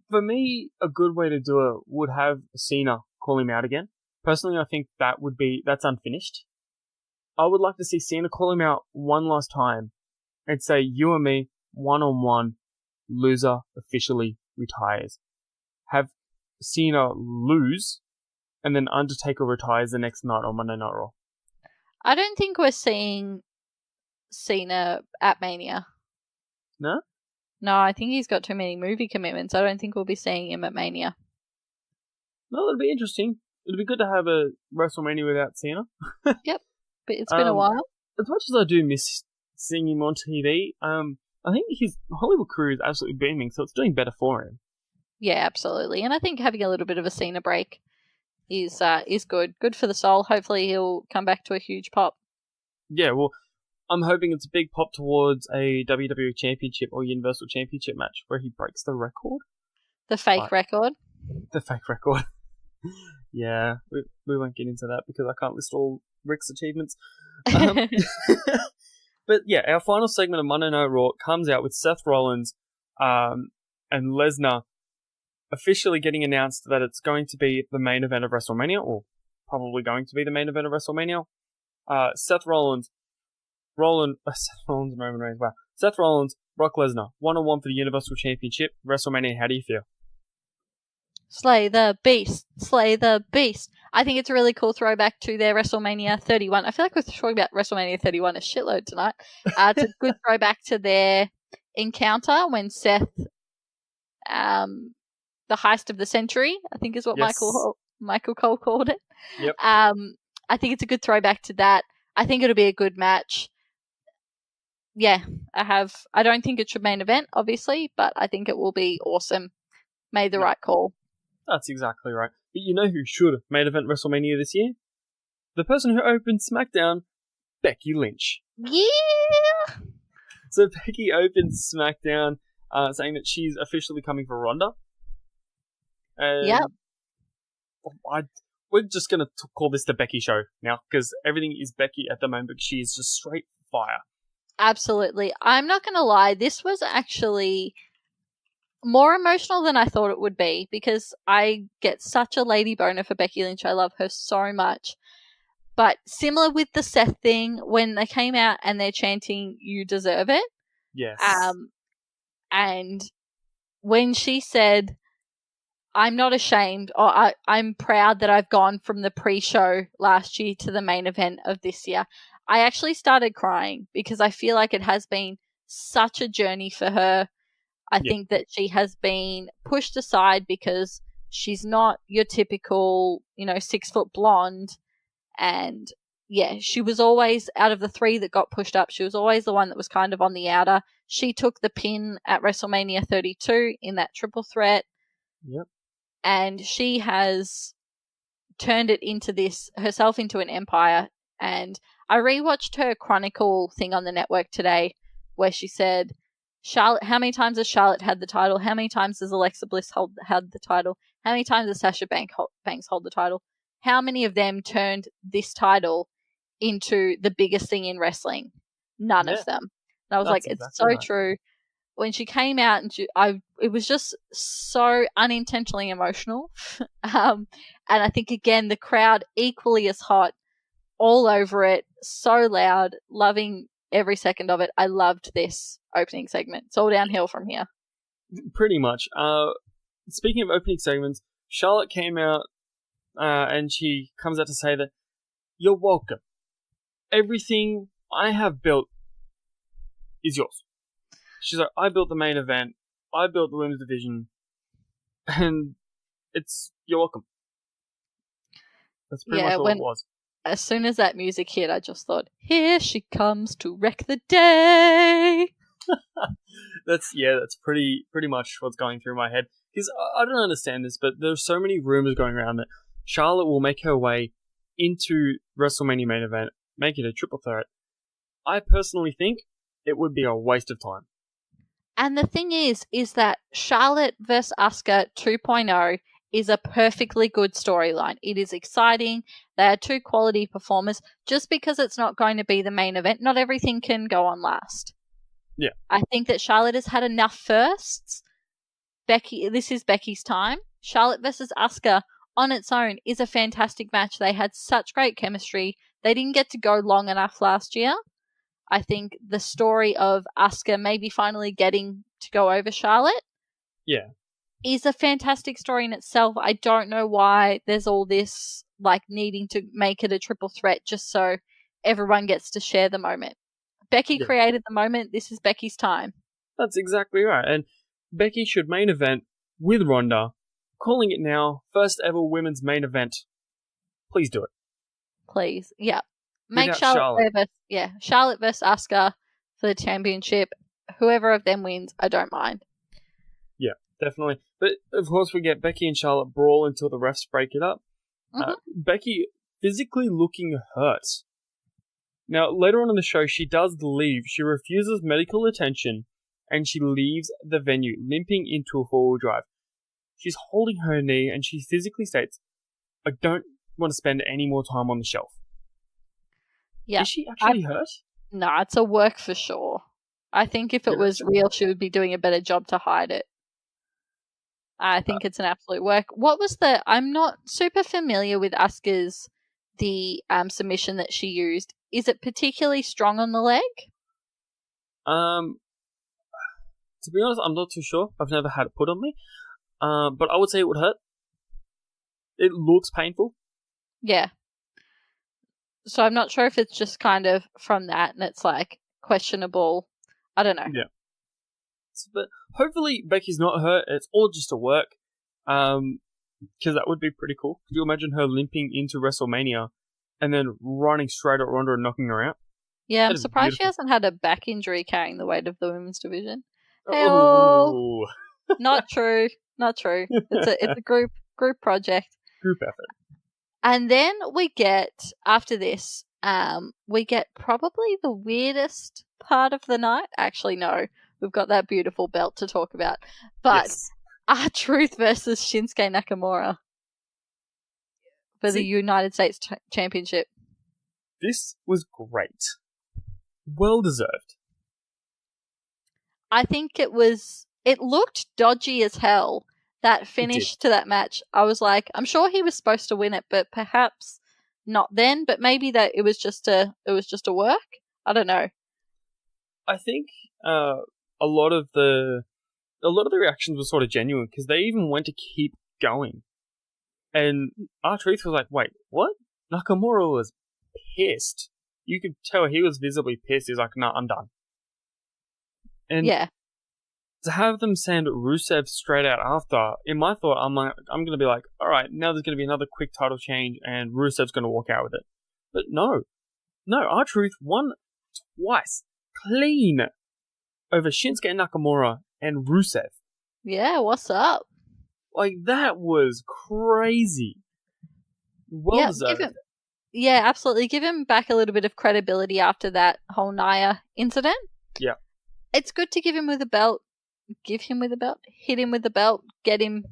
for me, a good way to do it would have Cena call him out again. Personally, I think that's unfinished. I would like to see Cena call him out one last time and say, you and me, one-on-one, loser officially retires. Have Cena lose, and then Undertaker retires the next night on Monday Night Raw. I don't think we're seeing Cena at Mania. No? No, I think he's got too many movie commitments. I don't think we'll be seeing him at Mania. No, it'd be interesting. It'd be good to have a WrestleMania without Cena. Yep, but it's been a while. As much as I do miss seeing him on TV, I think his Hollywood career is absolutely booming, so it's doing better for him. Yeah, absolutely. And I think having a little bit of a Cena break is good. Good for the soul. Hopefully he'll come back to a huge pop. Yeah, well, I'm hoping it's a big pop towards a WWE Championship or Universal Championship match where he breaks the record. The fake record. The fake record. Yeah, we won't get into that because I can't list all Rick's achievements. But yeah, our final segment of Monday Night Raw comes out with Seth Rollins and Lesnar officially getting announced that it's going to be the main event of WrestleMania, or probably going to be the main event of WrestleMania. Seth Rollins, Roman Reigns, wow. Seth Rollins, Brock Lesnar, 1-on-1 for the Universal Championship, WrestleMania. How do you feel? Slay the beast. Slay the beast. I think it's a really cool throwback to their WrestleMania 31. I feel like we're talking about WrestleMania 31 a shitload tonight. It's a good throwback to their encounter when Seth, the heist of the century, I think is what Michael Cole called it. Yep. I think it's a good throwback to that. I think it'll be a good match. Yeah, I don't think it should main event, obviously, but I think it will be awesome. Made the right call. That's exactly right. But you know who should have main event WrestleMania this year? The person who opened Smackdown, Becky Lynch. Yeah! So Becky opened Smackdown saying that she's officially coming for Ronda. Yep. We're just going to call this the Becky show now because everything is Becky at the moment because she is just straight fire. Absolutely. I'm not going to lie. This was actually more emotional than I thought it would be because I get such a lady boner for Becky Lynch. I love her so much. But similar with the Seth thing, when they came out and they're chanting, "You deserve it." Yes. And when she said, "I'm not ashamed," or I'm proud that I've gone from the pre-show last year to the main event of this year, I actually started crying because I feel like it has been such a journey for her. I think that she has been pushed aside because she's not your typical, 6-foot blonde. And yeah, she was always, out of the three that got pushed up, she was always the one that was kind of on the outer. She took the pin at WrestleMania 32 in that triple threat. Yep. And she has turned it herself into an empire. And I rewatched her Chronicle thing on the network today where she said, Charlotte, how many times has Charlotte had the title? How many times has Alexa Bliss had the title? How many times has Sasha Banks hold the title? How many of them turned this title into the biggest thing in wrestling? None of them. And I was like, it's so true. When she came out, and it was just so unintentionally emotional. And I think, again, the crowd equally as hot, all over it, so loud, loving every second of it. I loved this opening segment. It's all downhill from here. Pretty much. Speaking of opening segments, Charlotte came out and she comes out to say that you're welcome. Everything I have built is yours. She's like, I built the main event, I built the women's division, and you're welcome. That's pretty much all it was. As soon as that music hit, I just thought, here she comes to wreck the day. That's pretty much what's going through my head. Because I don't understand this, but there's so many rumors going around that Charlotte will make her way into WrestleMania main event, make it a triple threat. I personally think it would be a waste of time. And the thing is that Charlotte vs. Asuka 2.0 is a perfectly good storyline. It is exciting. They are two quality performers. Just because it's not going to be the main event, not everything can go on last. Yeah. I think that Charlotte has had enough firsts. This is Becky's time. Charlotte versus Asuka on its own is a fantastic match. They had such great chemistry. they didn't get to go long enough last year. I think the story of Asuka maybe finally getting to go over Charlotte is a fantastic story in itself. I don't know why there's all this like needing to make it a triple threat just so everyone gets to share the moment. Becky created the moment. This is Becky's time. That's exactly right. And Becky should main event with Ronda. Calling it now, first ever women's main event. Please do it. Please. Yeah. Make Without Charlotte versus Asuka for the championship. Whoever of them wins, I don't mind. Yeah, definitely. But of course, we get Becky and Charlotte brawl until the refs break it up. Becky physically looking hurt. Now, later on in the show, she does leave. She refuses medical attention, and she leaves the venue, limping into a four-wheel drive. She's holding her knee, and she physically states, I don't want to spend any more time on the shelf. Yeah. Is she actually hurt? No, it's a work for sure. I think if it was real, she would be doing a better job to hide it. I think it's an absolute work. What was I'm not super familiar with Asuka's, the submission that she used. Is it particularly strong on the leg? To be honest, I'm not too sure. I've never had it put on me. But I would say it would hurt. It looks painful. Yeah. So I'm not sure if it's just kind of from that and it's like questionable. I don't know. Yeah. But hopefully Becky's not hurt. It's all just a work. Because that would be pretty cool. Could you imagine her limping into WrestleMania and then running straight at Ronda and knocking her out? Yeah, I'm surprised she hasn't had a back injury carrying the weight of the women's division. Oh. Not true. Not true. It's a group project. Group effort. And then we get, after this, we get probably the weirdest part of the night. Actually, no. We've got that beautiful belt to talk about. But R-Truth versus Shinsuke Nakamura for the United States Championship. This was great. Well deserved. I think it looked dodgy as hell. That finish to that match, I was like, I'm sure he was supposed to win it, but perhaps not then. But maybe that it was just a work. I don't know. I think a lot of the reactions were sort of genuine because they even went to keep going, and R-Truth was like, "Wait, what?" Nakamura was pissed. You could tell he was visibly pissed. He's like, "No, I'm done." And to have them send Rusev straight out after, in my thought, I'm going to be like, all right, now there's going to be another quick title change and Rusev's going to walk out with it. But no, R-Truth won twice, clean, over Shinsuke Nakamura and Rusev. Yeah, what's up? Like, that was crazy. Well deserved. Yeah, absolutely. Give him back a little bit of credibility after that whole Nia incident. Yeah. It's good to give him with a belt. Give him with a belt. Hit him with the belt. Get him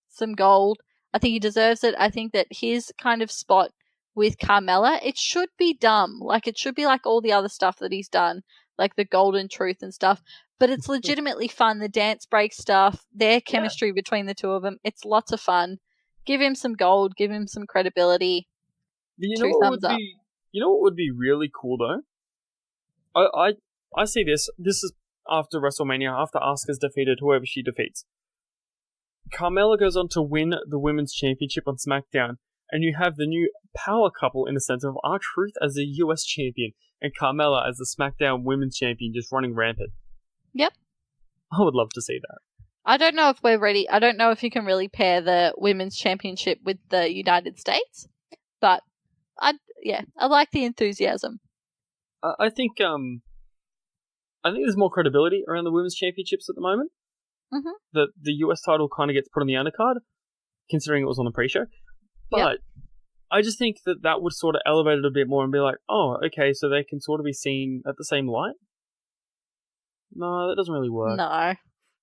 some gold. I think he deserves it. I think that his kind of spot with Carmella, it should be dumb. Like, it should be like all the other stuff that he's done, like the Golden Truth and stuff. But it's legitimately fun. The dance break stuff, their chemistry between the two of them, it's lots of fun. Give him some gold. Give him some credibility. You know what would be really cool, though? I see this. This is after WrestleMania, after Asuka's defeated whoever she defeats. Carmella goes on to win the Women's Championship on SmackDown, and you have the new power couple in the sense of R-Truth as the US Champion and Carmella as the SmackDown Women's Champion just running rampant. Yep. I would love to see that. I don't know if we're ready. I don't know if you can really pair the Women's Championship with the United States, but I like the enthusiasm. I think there's more credibility around the Women's Championships at the moment. Mm-hmm. The US title kind of gets put on the undercard, considering it was on the pre-show. But I just think that would sort of elevate it a bit more and be like, oh, okay, so they can sort of be seen at the same light? No, that doesn't really work.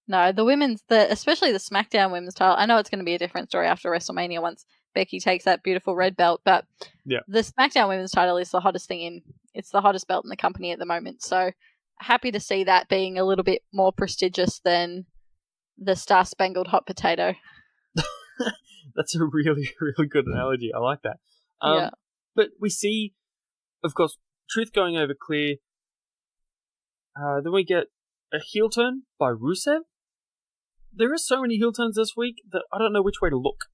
No, the women's, especially the SmackDown women's title, I know it's going to be a different story after WrestleMania once Becky takes that beautiful red belt, but the SmackDown women's title is the hottest thing it's the hottest belt in the company at the moment, so happy to see that being a little bit more prestigious than the Star Spangled Hot Potato. That's a really, really good analogy. I like that. But we see of course, Truth going over Clear. Then we get a heel turn by Rusev. There are so many heel turns this week that I don't know which way to look.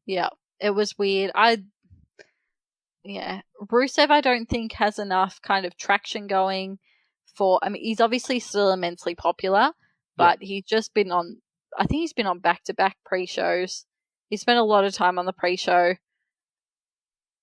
Yeah, it was weird. Rusev I don't think has enough kind of traction going for, I mean, he's obviously still immensely popular, but he's just been on, I think he's been on back-to-back pre-shows. He spent a lot of time on the pre-show.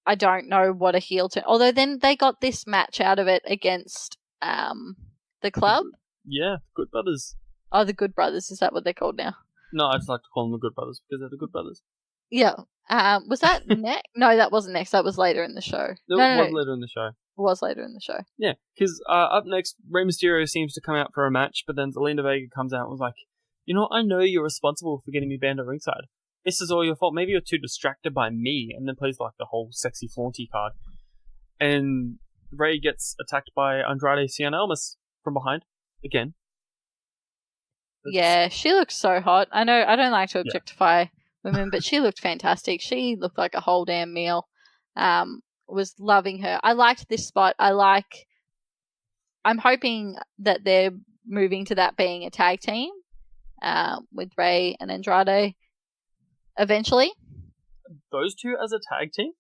I don't know what a heel turn, although then they got this match out of it against the club. Yeah, Good Brothers. Oh, the Good Brothers, is that what they're called now? No, I just like to call them the Good Brothers because they're the Good Brothers. Yeah. Was that next? No, that wasn't next. That was later in the show. It was later in the show. It was later in the show. Yeah, because up next, Rey Mysterio seems to come out for a match, but then Zelina Vega comes out and was like, you know, I know you're responsible for getting me banned at ringside. This is all your fault. Maybe you're too distracted by me, and then plays like the whole sexy flaunty card. And Rey gets attacked by Andrade Cien Almas from behind again. Yeah, she looks so hot. I know I don't like to objectify women, but she looked fantastic. She looked like a whole damn meal. Was loving her. I liked this spot. I'm hoping that they're moving to that being a tag team with Rey and Andrade eventually. Those two as a tag team?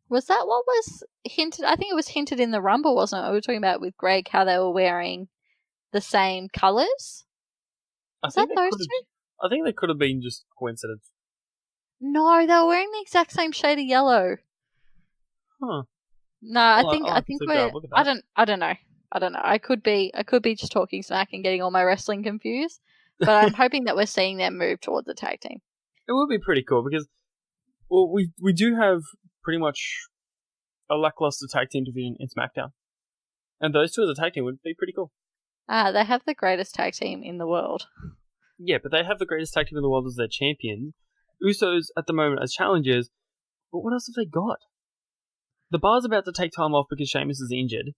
Was that what was hinted? I think it was hinted in the Rumble, wasn't it? We were talking about with Greg how they were wearing the same colours. Was that those two? I think they could have been just coincidence. No, they were wearing the exact same shade of yellow. Huh. No, I think we're. I don't know. I could be just talking smack and getting all my wrestling confused. But I'm hoping that we're seeing them move towards a tag team. It would be pretty cool because, well, we do have pretty much a lackluster tag team division in SmackDown, and those two as a tag team would be pretty cool. They have the greatest tag team in the world. Yeah, but they have the greatest tag team in the world as their champion. Usos at the moment as challengers, but what else have they got? The Bar's about to take time off because Sheamus is injured.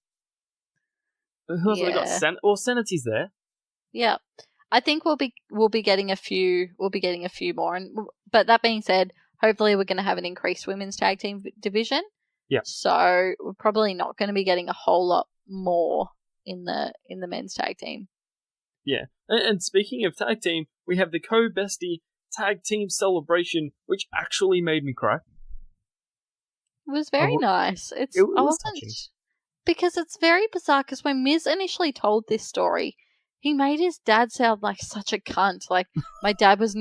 Who else have they got? Saniti's there. Yeah, I think we'll be getting a few. We'll be getting a few more. But that being said, hopefully we're going to have an increased women's tag team division. Yeah. So we're probably not going to be getting a whole lot more in the men's tag team. Yeah, and speaking of tag team, we have the Co-Bestie Tag Team Celebration, which actually made me cry. It was very nice. It was touching. Because it's very bizarre. Because when Miz initially told this story, he made his dad sound like such a cunt. Like my dad was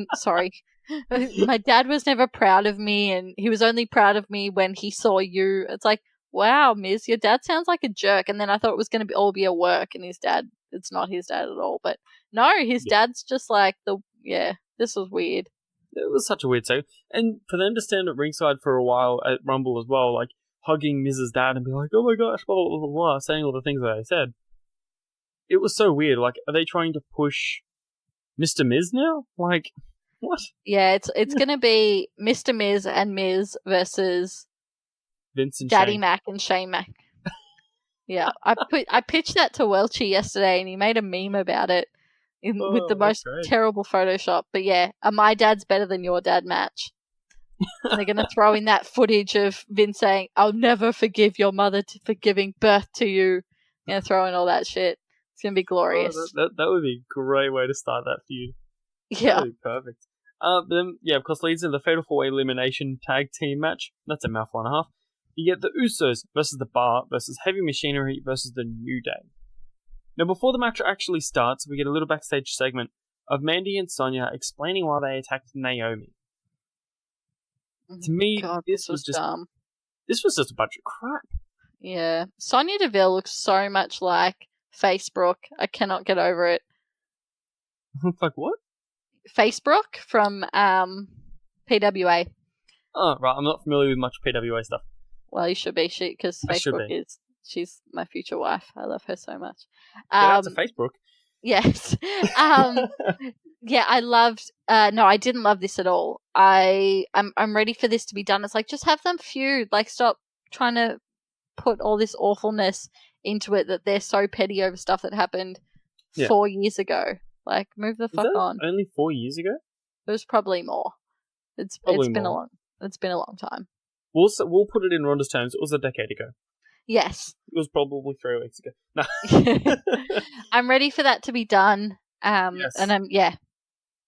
my dad was never proud of me, and he was only proud of me when he saw you. It's like, wow, Miz, your dad sounds like a jerk. And then I thought it was going to all be a work, and his dad, it's not his dad at all. But no, his dad's just like this was weird. It was such a weird segment. And for them to stand at ringside for a while at Rumble as well, like hugging Miz's dad and be like, oh my gosh, blah, blah, blah, blah, saying all the things that they said. It was so weird. Like, are they trying to push Mr. Miz now? Like, what? Yeah, it's going to be Mr. Miz and Miz versus Vince and Daddy Shane. Mac and Shane Mac. Yeah, I pitched that to Welchie yesterday, and he made a meme about it with the most terrible Photoshop. But yeah, a my dad's better than your dad match. And they're going to throw in that footage of Vince saying, "I'll never forgive your mother for giving birth to you." You know, throw in all that shit. It's going to be glorious. That would be a great way to start that feud. Yeah, that would be perfect. But then, yeah, of course, leads into the Fatal 4-Way Elimination Tag Team match. That's a mouthful and a half. You get the Usos versus the Bar versus Heavy Machinery versus the New Day. Now, before the match actually starts, we get a little backstage segment of Mandy and Sonya explaining why they attacked Naomi. To me, this was just dumb. This was just a bunch of crap. Yeah, Sonya Deville looks so much like Facebook. I cannot get over it. Like what? Facebook from PWA. Oh, right. I'm not familiar with much PWA stuff. Well, you should be, because Facebook she's my future wife. I love her so much. That's a Facebook. Yes. Yeah, I loved. No, I didn't love this at all. I'm ready for this to be done. It's like, just have them feud. Like, stop trying to put all this awfulness into it that they're so petty over stuff that happened 4 years ago. Like, move the fuck on. Only 4 years ago? It was probably more. It's been a long time. We'll put it in Ronda's terms. It was a decade ago. Yes. It was probably 3 weeks ago. No. I'm ready for that to be done. Yes. And Yeah,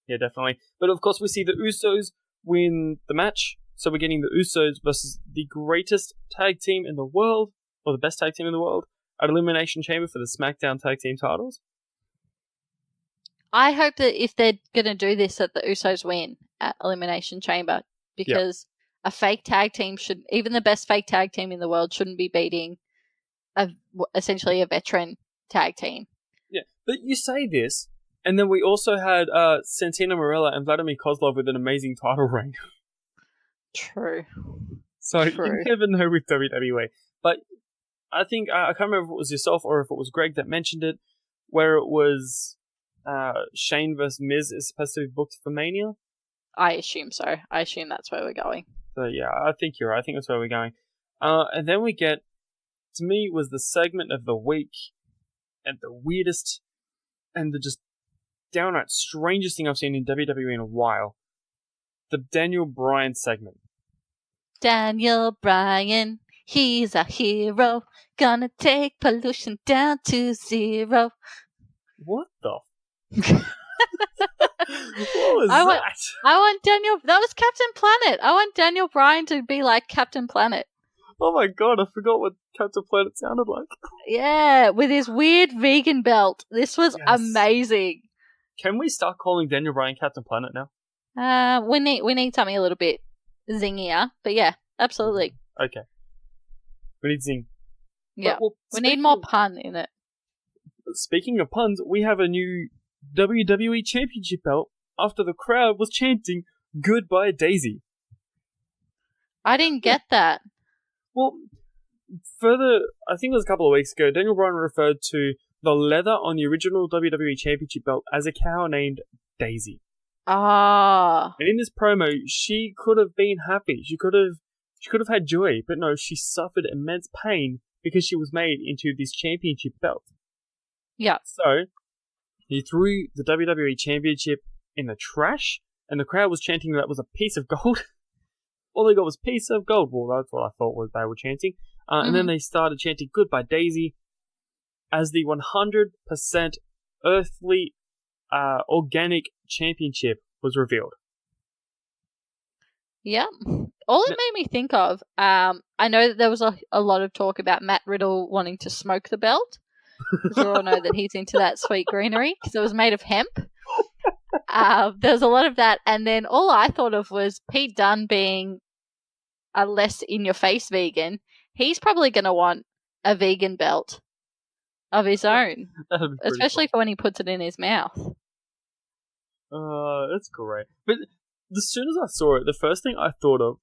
definitely. But of course, we see the Usos win the match. So we're getting the Usos versus the greatest tag team in the world, or the best tag team in the world, at Elimination Chamber for the SmackDown tag team titles. I hope that if they're going to do this, that the Usos win at Elimination Chamber, because a fake tag team should, even the best fake tag team in the world, shouldn't be beating essentially a veteran tag team. Yeah, but you say this, and then we also had Santino Marella and Vladimir Kozlov with an amazing title reign. True. So you never know with WWE. But I think, I can't remember if it was yourself or if it was Greg that mentioned it, where it was Shane versus Miz is supposed to be booked for Mania. I assume so. I assume that's where we're going. So yeah, I think you're right. I think that's where we're going. And then we get, to me, was the segment of the week, and the weirdest, and the just downright strangest thing I've seen in WWE in a while. The Daniel Bryan segment. Daniel Bryan, he's a hero, gonna take pollution down to 0. What the? What was that? I want Daniel. That was Captain Planet. I want Daniel Bryan to be like Captain Planet. Oh my god, I forgot what Captain Planet sounded like. Yeah, with his weird vegan belt. This was amazing. Can we start calling Daniel Bryan Captain Planet now? We need something a little bit zingier, but yeah, absolutely. Okay. We need zing. Yeah, we need more pun in it. Speaking of puns, we have a new WWE Championship belt after the crowd was chanting "Goodbye Daisy." I didn't get that. Well, further, I think it was a couple of weeks ago, Daniel Bryan referred to the leather on the original WWE Championship belt as a cow named Daisy. Ah. And in this promo, she could have been happy. She could have had joy, but no, she suffered immense pain because she was made into this championship belt. Yeah. So, he threw the WWE Championship in the trash, and the crowd was chanting that was a piece of gold. All they got was piece of gold. Well, that's what I thought was they were chanting. And then they started chanting "Goodbye Daisy" as the 100% earthly, organic championship was revealed. Yeah. All it made me think of, I know that there was a lot of talk about Matt Riddle wanting to smoke the belt. Because we all know that he's into that sweet greenery because it was made of hemp. There was a lot of that. And then all I thought of was Pete Dunne being a less in-your-face vegan. He's probably going to want a vegan belt of his own. Especially for when he puts it in his mouth. That's great. But as soon as I saw it, the first thing I thought of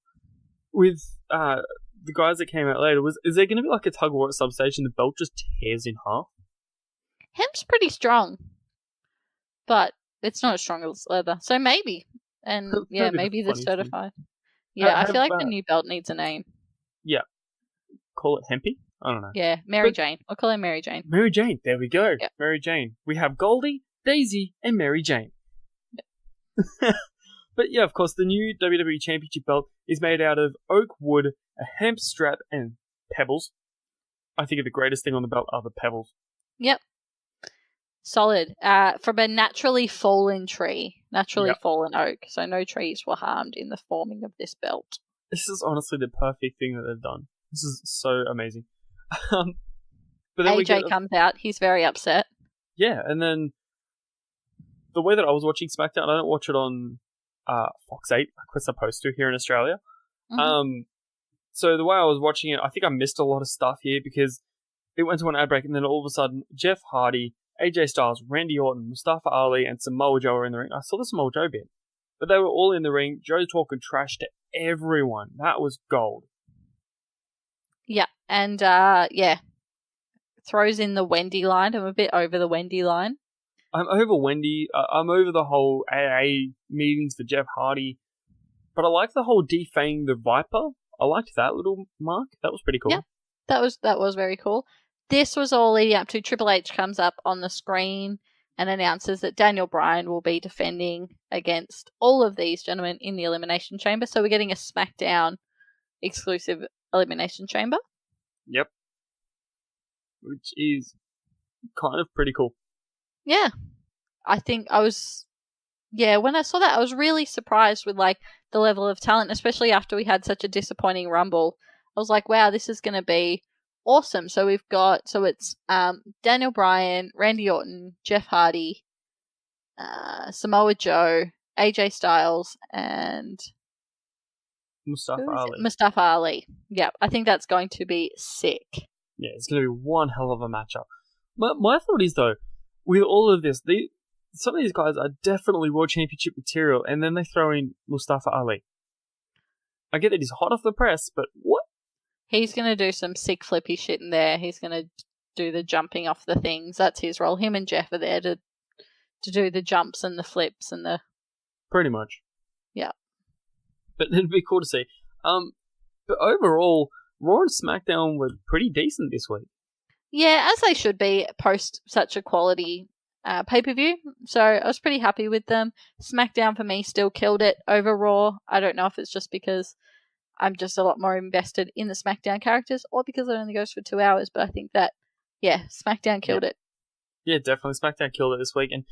with the guys that came out later was, is there going to be like a tug of war at some stage and the belt just tears in half? Hemp's pretty strong, but it's not as strong as leather. So maybe. And yeah, maybe the certified. Yeah, I feel like the new belt needs a name. Yeah. Call it Hempy? I don't know. Yeah, Mary Jane. I'll call her Mary Jane. Mary Jane. There we go. Yep. Mary Jane. We have Goldie, Daisy, and Mary Jane. Yep. But yeah, of course, the new WWE Championship belt is made out of oak wood, a hemp strap, and pebbles. I think the greatest thing on the belt are the pebbles. Yep. Solid. From a naturally fallen tree. Naturally fallen oak. So no trees were harmed in the forming of this belt. This is honestly the perfect thing that they've done. This is so amazing. But then AJ comes out. He's very upset. Yeah, and then the way that I was watching SmackDown, I don't watch it on Fox 8, like we're supposed to here in Australia. Mm-hmm. So the way I was watching it, I think I missed a lot of stuff here because it went to an ad break and then all of a sudden Jeff Hardy, AJ Styles, Randy Orton, Mustafa Ali, and Samoa Joe were in the ring. I saw the Samoa Joe bit, but they were all in the ring. Joe talking trash to everyone. That was gold. Yeah, and throws in the Wendy line. I'm a bit over the Wendy line. I'm over Wendy. I'm over the whole AA meetings for Jeff Hardy. But I like the whole defang the Viper. I liked that little mark. That was pretty cool. Yeah, that was very cool. This was all leading up to Triple H comes up on the screen and announces that Daniel Bryan will be defending against all of these gentlemen in the Elimination Chamber. So we're getting a Smackdown exclusive Elimination Chamber. Yep. Which is kind of pretty cool. Yeah. I think I was... Yeah, when I saw that, I was really surprised with, like, the level of talent, especially after we had such a disappointing Rumble. I was like, wow, this is going to be awesome. So we've got... So it's Daniel Bryan, Randy Orton, Jeff Hardy, Samoa Joe, AJ Styles, and... Mustafa Ali. Yeah, I think that's going to be sick. Yeah, it's going to be one hell of a matchup. My thought is, though, with all of this, some of these guys are definitely World Championship material, and then they throw in Mustafa Ali. I get that he's hot off the press, but what? He's going to do some sick flippy shit in there. He's going to do the jumping off the things. That's his role. Him and Jeff are there to do the jumps and the flips and the... Pretty much. Yeah. But it'd be cool to see. But overall, Raw and SmackDown were pretty decent this week. Yeah, as they should be post such a quality pay-per-view. So I was pretty happy with them. SmackDown for me still killed it over Raw. I don't know if it's just because I'm just a lot more invested in the SmackDown characters or because it only goes for 2 hours, but I think that, yeah, SmackDown killed it. Yeah, definitely. SmackDown killed it this week. And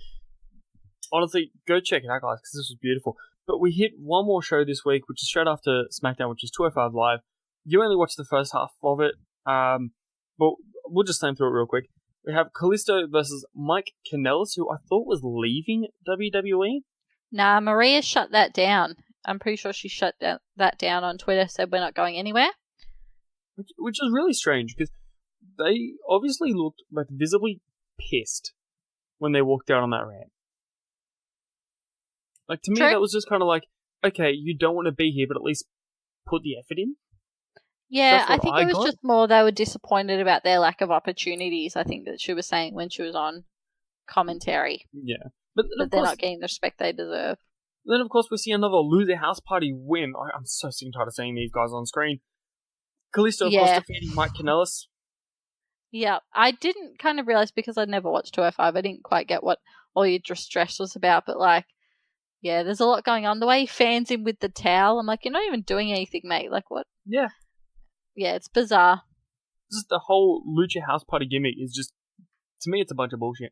honestly, go check it out, guys, because this was beautiful. But we hit one more show this week, which is straight after SmackDown, which is 205 Live. You only watched the first half of it, but we'll just slam through it real quick. We have Kalisto versus Mike Kanellis, who I thought was leaving WWE. Nah, Maria shut that down. I'm pretty sure she shut that down on Twitter, said we're not going anywhere. Which is really strange, because they obviously looked like visibly pissed when they walked out on that ramp. Like, to me, that was just kind of like, okay, you don't want to be here, but at least put the effort in. Yeah, I think it was just more they were disappointed about their lack of opportunities, I think that she was saying when she was on commentary. Yeah. But they're not getting the respect they deserve. Then, of course, we see another loser house party win. I'm so sick and tired of seeing these guys on screen. Kalisto, of course, defeating Mike Kanellis. Yeah, I didn't kind of realize because I'd never watched 205, I didn't quite get what all your distress was about, but like, yeah, there's a lot going on. The way he fans him with the towel, I'm like, you're not even doing anything, mate. Like, what? Yeah. Yeah, it's bizarre. Just the whole Lucha House Party gimmick is just, to me, it's a bunch of bullshit.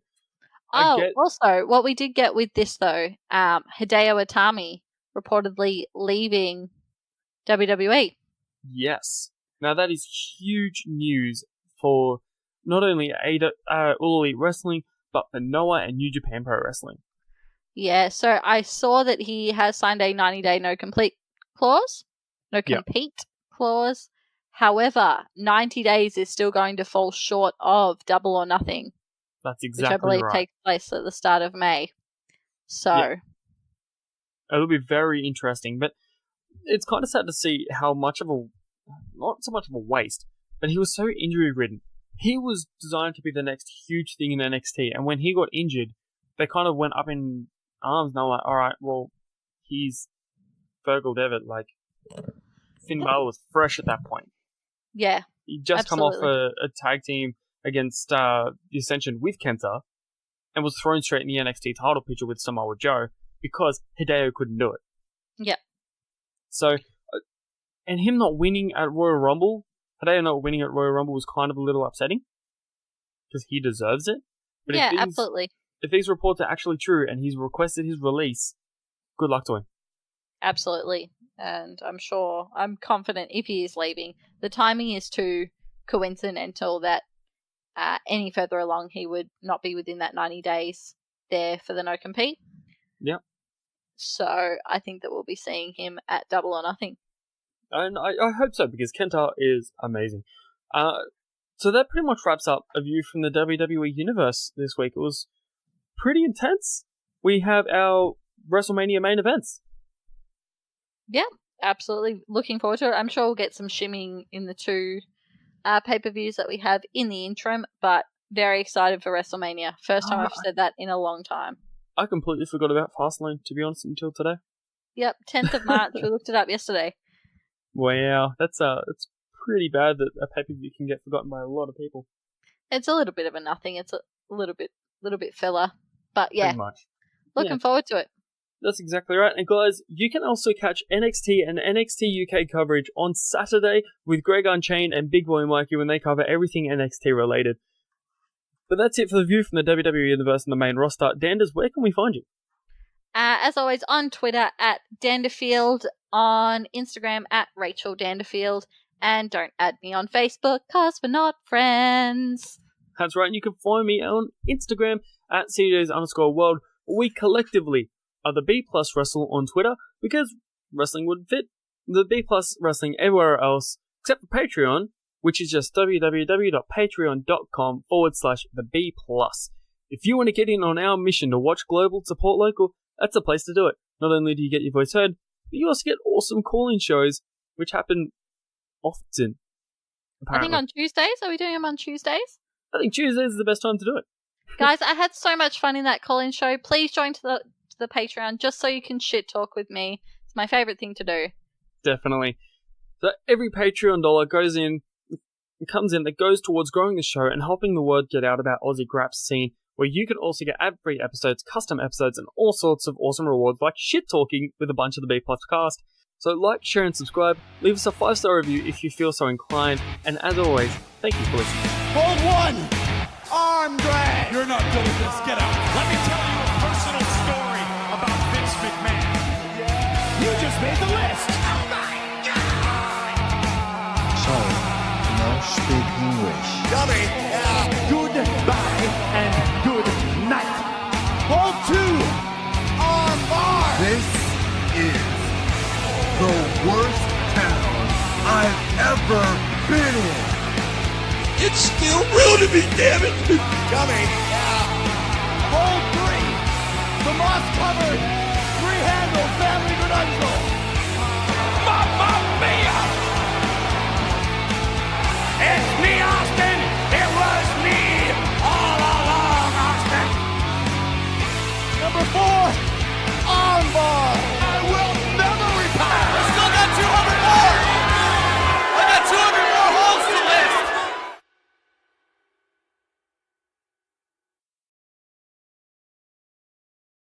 Also, what we did get with this, though, Hideo Itami reportedly leaving WWE. Yes. Now, that is huge news for not only All Elite Wrestling, but for Noah and New Japan Pro Wrestling. Yeah, so I saw that he has signed a 90-day no-compete clause. However, 90 days is still going to fall short of Double or Nothing. That's exactly right. Which I believe takes place at the start of May. So. Yeah. It'll be very interesting, but it's kind of sad to see how much of not so much of a waste, but he was so injury-ridden. He was designed to be the next huge thing in NXT, and when he got injured, they kind of went up in arms, and I'm like, alright, well, he's Fergal Devitt, like, Finn Balor was fresh at that point. Yeah, He'd just come off a tag team against the Ascension with Kenta, and was thrown straight in the NXT title picture with Samoa Joe, because Hideo couldn't do it. Yeah. So, and him not winning at Royal Rumble, Hideo not winning at Royal Rumble was kind of a little upsetting, because he deserves it. But yeah, absolutely. If these reports are actually true and he's requested his release, good luck to him. Absolutely. And I'm confident if he is leaving, the timing is too coincidental that any further along he would not be within that 90 days there for the no-compete. Yeah. So I think that we'll be seeing him at Double or Nothing. And I hope so, because Kenta is amazing. So that pretty much wraps up a view from the WWE Universe this week. It was pretty intense. We have our WrestleMania main events. Yeah, absolutely. Looking forward to it. I'm sure we'll get some shimming in the two pay-per-views that we have in the interim, but very excited for WrestleMania. First time I've said that in a long time. I completely forgot about Fastlane, to be honest, until today. Yep, 10th of March. We looked it up yesterday. Wow, it's pretty bad that a pay-per-view can get forgotten by a lot of people. It's a little bit of a nothing. It's a little bit filler, but yeah, pretty much. Looking forward to it. That's exactly right. And guys, you can also catch NXT and NXT UK coverage on Saturday with Greg Unchained and Big Boy Mikey when they cover everything NXT related. But that's it for the view from the WWE Universe and the main roster. Danders, where can we find you? As always, on Twitter at Danderfield, on Instagram at Rachel Danderfield, and don't add me on Facebook because we're not friends. That's right, and you can find me on Instagram at C-Jaii_world. We collectively are the B Plus Wrestle on Twitter because wrestling wouldn't fit. The B Plus Wrestling everywhere else except for Patreon, which is just www.patreon.com/the B Plus. If you want to get in on our mission to watch global, support local, that's the place to do it. Not only do you get your voice heard, but you also get awesome call-in shows, which happen often. Apparently. I think on Tuesdays. Are we doing them on Tuesdays? I think Tuesdays is the best time to do it. Guys, I had so much fun in that call-in show. Please join to the Patreon just so you can shit talk with me. It's my favourite thing to do. Definitely. So every Patreon dollar comes in that goes towards growing the show and helping the word get out about Aussie Graps scene, where you can also get ad-free episodes, custom episodes, and all sorts of awesome rewards like shit talking with a bunch of the B Plus cast. So like, share, and subscribe. Leave us a 5-star review if you feel so inclined. And as always, thank you for listening. Hold one. Arm drag. You're not good at this. Get out. Let me tell you a personal story about Vince McMahon. You just made the list. Oh my God. Sorry, no speak English. Dummy. Goodbye and good night. Hold two. Arm bar. This is the worst town I've ever been in. It's still real to me, damn it. Dummy. Hold three. The moss covered. Three handle.